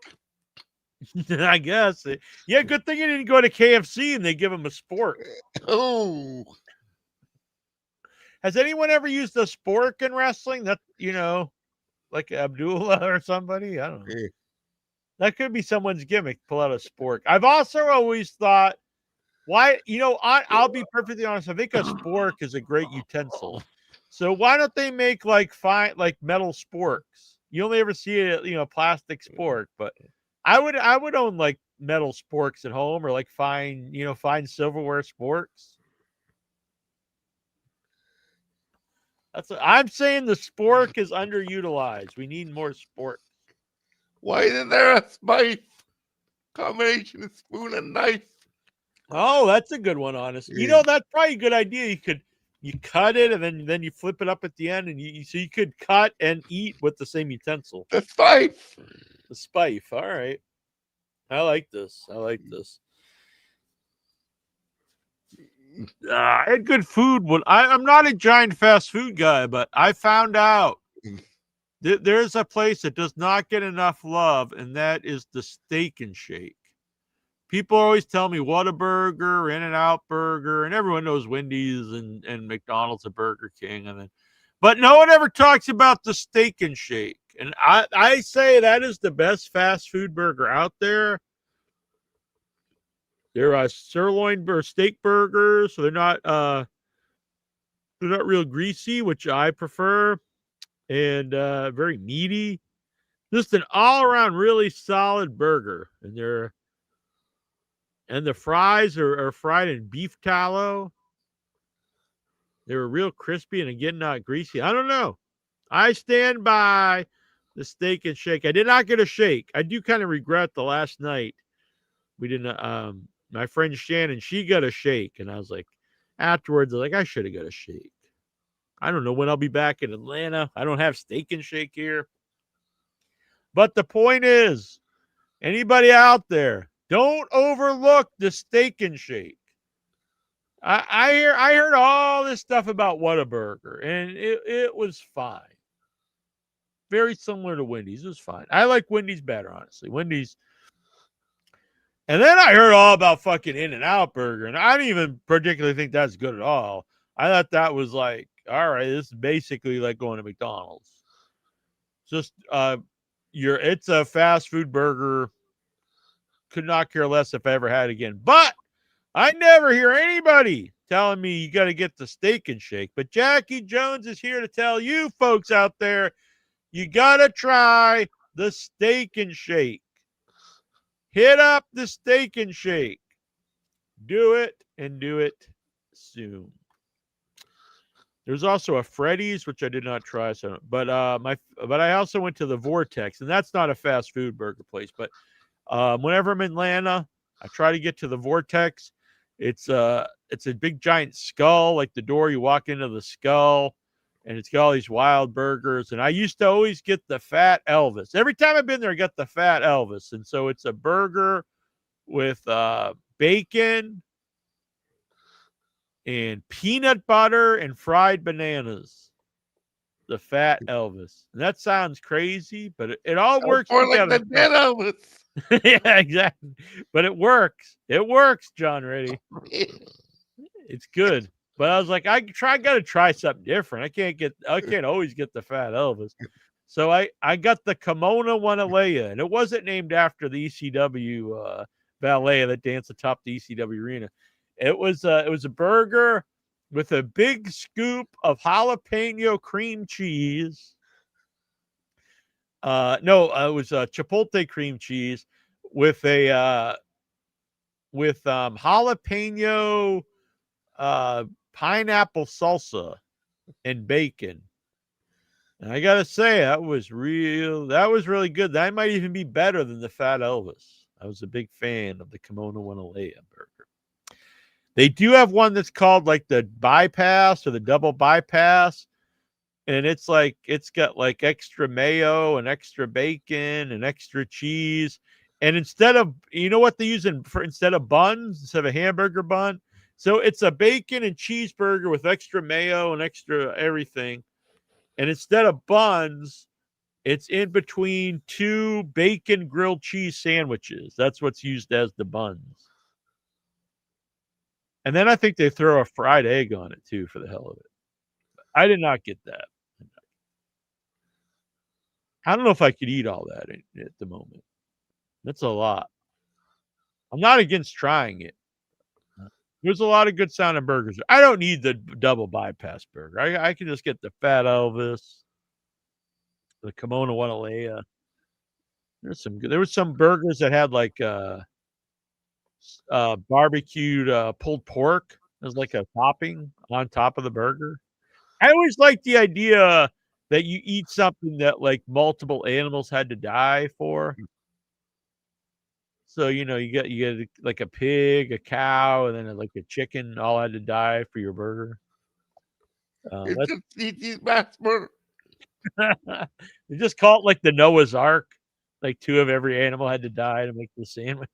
I guess. Yeah, good thing you didn't go to KFC and they give him a spork. Oh. Has anyone ever used a spork in wrestling? That, like Abdullah or somebody? I don't know. Yeah. That could be someone's gimmick, pull out a spork. I've also always thought, why, I'll be perfectly honest. I think a spork is a great utensil. So why don't they make like metal sporks? You only ever see a plastic spork, but I would own like metal sporks at home or like fine silverware sporks. I'm saying the spork is underutilized. We need more sporks. Why isn't there a spice combination of spoon and knife? Oh, that's a good one, honestly. Yeah. That's probably a good idea. You cut it and then you flip it up at the end, and you could cut and eat with the same utensil. The spice. The spife. All right. I like this. I had good food. I'm not a giant fast food guy, but I found out there's a place that does not get enough love, and that is the Steak and Shake. People always tell me Whataburger, In-N-Out Burger, and everyone knows Wendy's and McDonald's and Burger King. But no one ever talks about the Steak and Shake. And I say that is the best fast food burger out there. They're sirloin steak burgers, so they're not real greasy, which I prefer, and very meaty. Just an all-around really solid burger. And the fries are fried in beef tallow. They were real crispy and again not greasy. I don't know. I stand by the Steak and Shake. I did not get a shake. I do kind of regret the last night we didn't. My friend Shannon, she got a shake, and I was like, afterwards, I should have got a shake. I don't know when I'll be back in Atlanta. I don't have Steak and Shake here. But the point is, anybody out there, don't overlook the Steak and Shake. I heard all this stuff about Whataburger, and it was fine. Very similar to Wendy's. It was fine. I like Wendy's better, honestly. Wendy's. And then I heard all about fucking In-N-Out Burger, and I didn't even particularly think that's good at all. I thought that was like, all right, this is basically like going to McDonald's. Just it's a fast food burger. Could not care less if I ever had it again. But I never hear anybody telling me you got to get the Steak and Shake. But Jackie Jones is here to tell you folks out there, you got to try the Steak and Shake. Hit up the Steak and Shake. Do it and do it soon. There's also a Freddy's, which I did not try. But I also went to the Vortex, and that's not a fast food burger place. But whenever I'm in Atlanta, I try to get to the Vortex. It's a big giant skull, like the door you walk into the skull, and it's got all these wild burgers. And I used to always get the Fat Elvis. Every time I've been there, I got the Fat Elvis. And so it's a burger with bacon and peanut butter and fried bananas. The Fat Elvis. And that sounds crazy, but it all works Or together. like the dead Elvis. Yeah, exactly. But it works. It works, John Reddy. It's good. But I was like, I got to try something different. I can't always get the Fat Elvis. So I got the Kimona Wanalea, and it wasn't named after the ECW ballet that danced atop the ECW arena. It was a burger with a big scoop of jalapeno cream cheese. It was chipotle cream cheese with jalapeno pineapple salsa and bacon. And I gotta say, that was really good. That might even be better than the Fat Elvis. I was a big fan of the Kimona Wanalea burger. They do have one that's called like the bypass or the double bypass. And it's got like extra mayo and extra bacon and extra cheese. And instead of, you know what they use instead of buns, instead of a hamburger bun? So it's a bacon and cheeseburger with extra mayo and extra everything. And instead of buns, it's in between two bacon grilled cheese sandwiches. That's what's used as the buns. And then I think they throw a fried egg on it too for the hell of it. I did not get that. I don't know if I could eat all that at the moment. That's a lot. I'm not against trying it. There's a lot of good sounding burgers. I don't need the double bypass burger. I can just get the Fat Elvis, the Kimona Wanalea. There were some burgers that had like barbecued pulled pork as like a topping on top of the burger. I always liked the idea that you eat something that like multiple animals had to die for. So, you get like a pig, a cow, and then like a chicken all had to die for your burger. It's a CT's mass murder. They just call it like the Noah's Ark. Like 2 of every animal had to die to make the sandwich.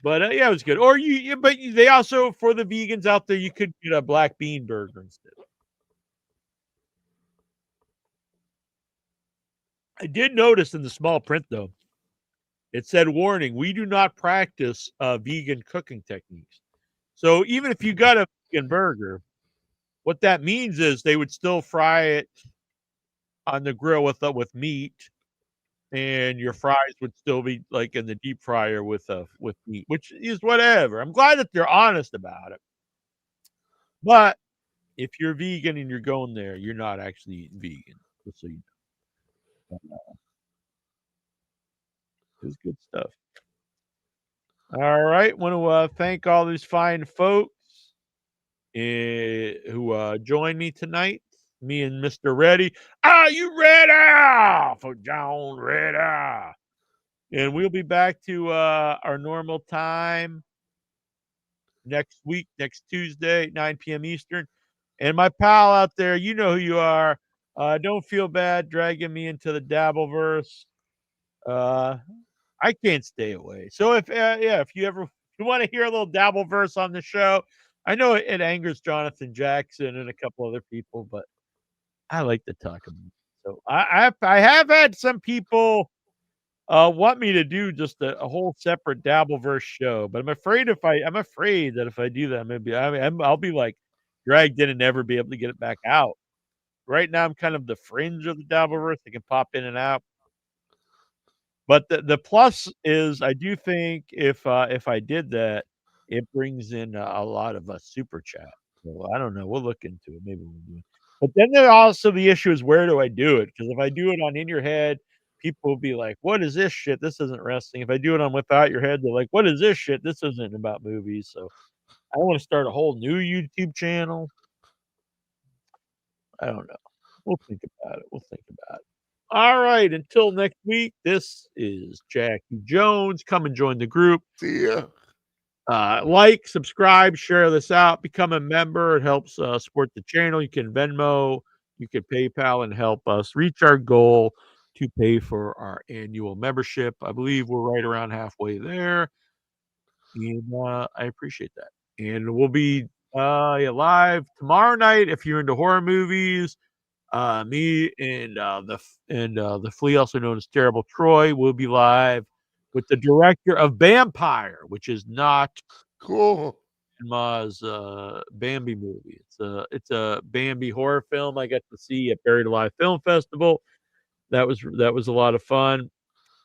But yeah, it was good. Or they also, for the vegans out there, you could get a black bean burger instead. I did notice in the small print though, it said, warning, we do not practice vegan cooking techniques. So even if you got a vegan burger, what that means is they would still fry it on the grill with meat, and your fries would still be like in the deep fryer with meat, which is whatever. I'm glad that they're honest about it. But if you're vegan and you're going there, you're not actually eating vegan. Just so you know. It's good stuff. All right. Want to thank all these fine folks who joined me tonight. Me and Mr. Reddy. Are you ready for John Reddy? And we'll be back to our normal time next week, next Tuesday, 9 p.m. Eastern. And my pal out there, you know who you are. Don't feel bad dragging me into the Dabbleverse. I can't stay away. So if you want to hear a little Dabbleverse on the show, I know it angers Jonathan Jackson and a couple other people, but I like to talk about it. So I have had some people want me to do just a whole separate Dabbleverse show, but I'm afraid that if I do that, I'll be like dragged in and never be able to get it back out. Right now, I'm kind of the fringe of the Dabbleverse. I can pop in and out. But the plus is, I do think if I did that, it brings in a lot of super chat. So I don't know. We'll look into it. Maybe we'll do it. But then there also the issue is where do I do it? Because if I do it on In Your Head, people will be like, "What is this shit? This isn't wrestling." If I do it on Without Your Head, they're like, "What is this shit? This isn't about movies." So I want to start a whole new YouTube channel. I don't know. We'll think about it. All right. Until next week, this is Jackie Jones. Come and join the group. See ya. Like, subscribe, share this out, become a member. It helps support the channel. You can Venmo, you can PayPal, and help us reach our goal to pay for our annual membership. I believe we're right around halfway there, and I appreciate that. And we'll be live tomorrow night if you're into horror movies. Me and the flea, also known as Terrible Troy, will be live with the director of Vampire, which is not Cool. Ma's Bambi movie. It's a Bambi horror film I got to see at Buried Alive Film Festival. That was a lot of fun.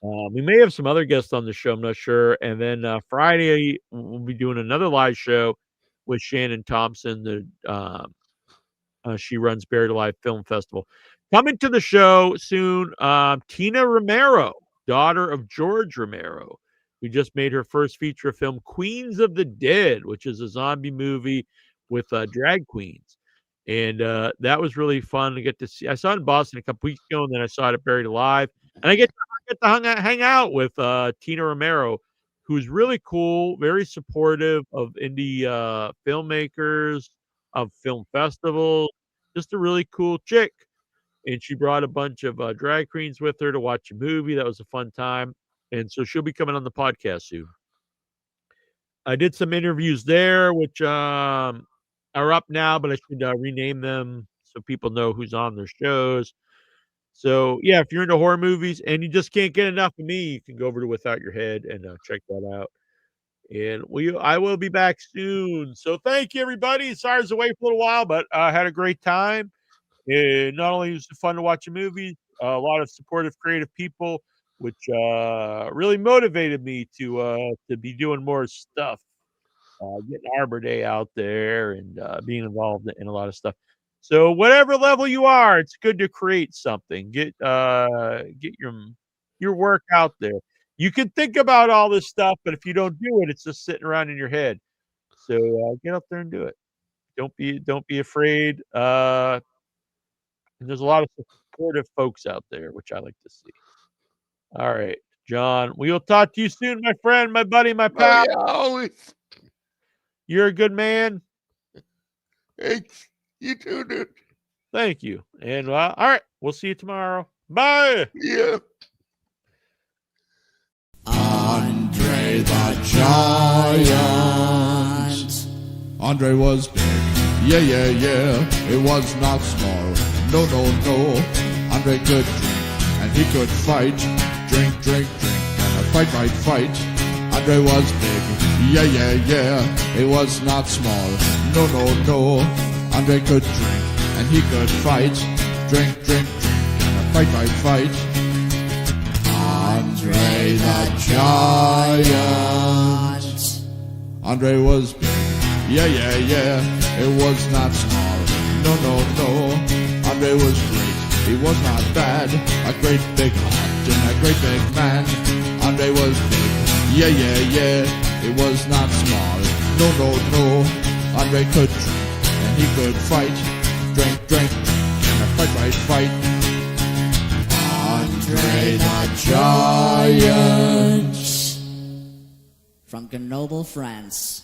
We may have some other guests on the show, I'm not sure. And then Friday we'll be doing another live show with Shannon Thompson. She runs Buried Alive Film Festival. Coming to the show soon, Tina Romero, daughter of George Romero, who just made her first feature film, Queens of the Dead, which is a zombie movie with drag queens. And that was really fun to get to see. I saw it in Boston a couple weeks ago, and then I saw it at Buried Alive. And I get to hang out with Tina Romero, who's really cool, very supportive of indie filmmakers, of film festivals, just a really cool chick. And she brought a bunch of drag queens with her to watch a movie. That was a fun time. And so she'll be coming on the podcast soon. I did some interviews there, which are up now, but I should rename them so people know who's on their shows. So, yeah, if you're into horror movies and you just can't get enough of me, you can go over to Without Your Head and check that out. And I will be back soon. So thank you, everybody. Sorry I was away for a little while, but I had a great time. And not only was it fun to watch a movie, a lot of supportive, creative people, which really motivated me to be doing more stuff, getting Arbor Day out there and being involved in a lot of stuff. So whatever level you are, it's good to create something. Get your work out there. You can think about all this stuff, but if you don't do it, it's just sitting around in your head. So get up there and do it. Don't be afraid. And there's a lot of supportive folks out there, which I like to see. All right, John, we will talk to you soon, my friend, my buddy, my pal. Oh, yeah, always. You're a good man. Thanks. You too, dude. Thank you. And all right, we'll see you tomorrow. Bye. Yeah. Andre the Giant. Andre was big. Yeah, yeah, yeah. It was not small. No, no, no. Andre could drink and he could fight. Drink, drink, drink. And a fight, fight, fight. Andre was big. Yeah, yeah, yeah. It was not small. No, no, no. Andre could drink and he could fight. Drink, drink, drink. And a fight, fight, fight. Andre the Giant. Andre was big. Yeah, yeah, yeah. It was not small. No, no, no. Andre was great. He was not bad. A great big heart and a great big man. Andre was big. Yeah, yeah, yeah. It was not small. No, no, no. Andre could drink and he could fight. Drink, drink, drink. And a fight, fight, fight. Andre the Giant. From Grenoble, France.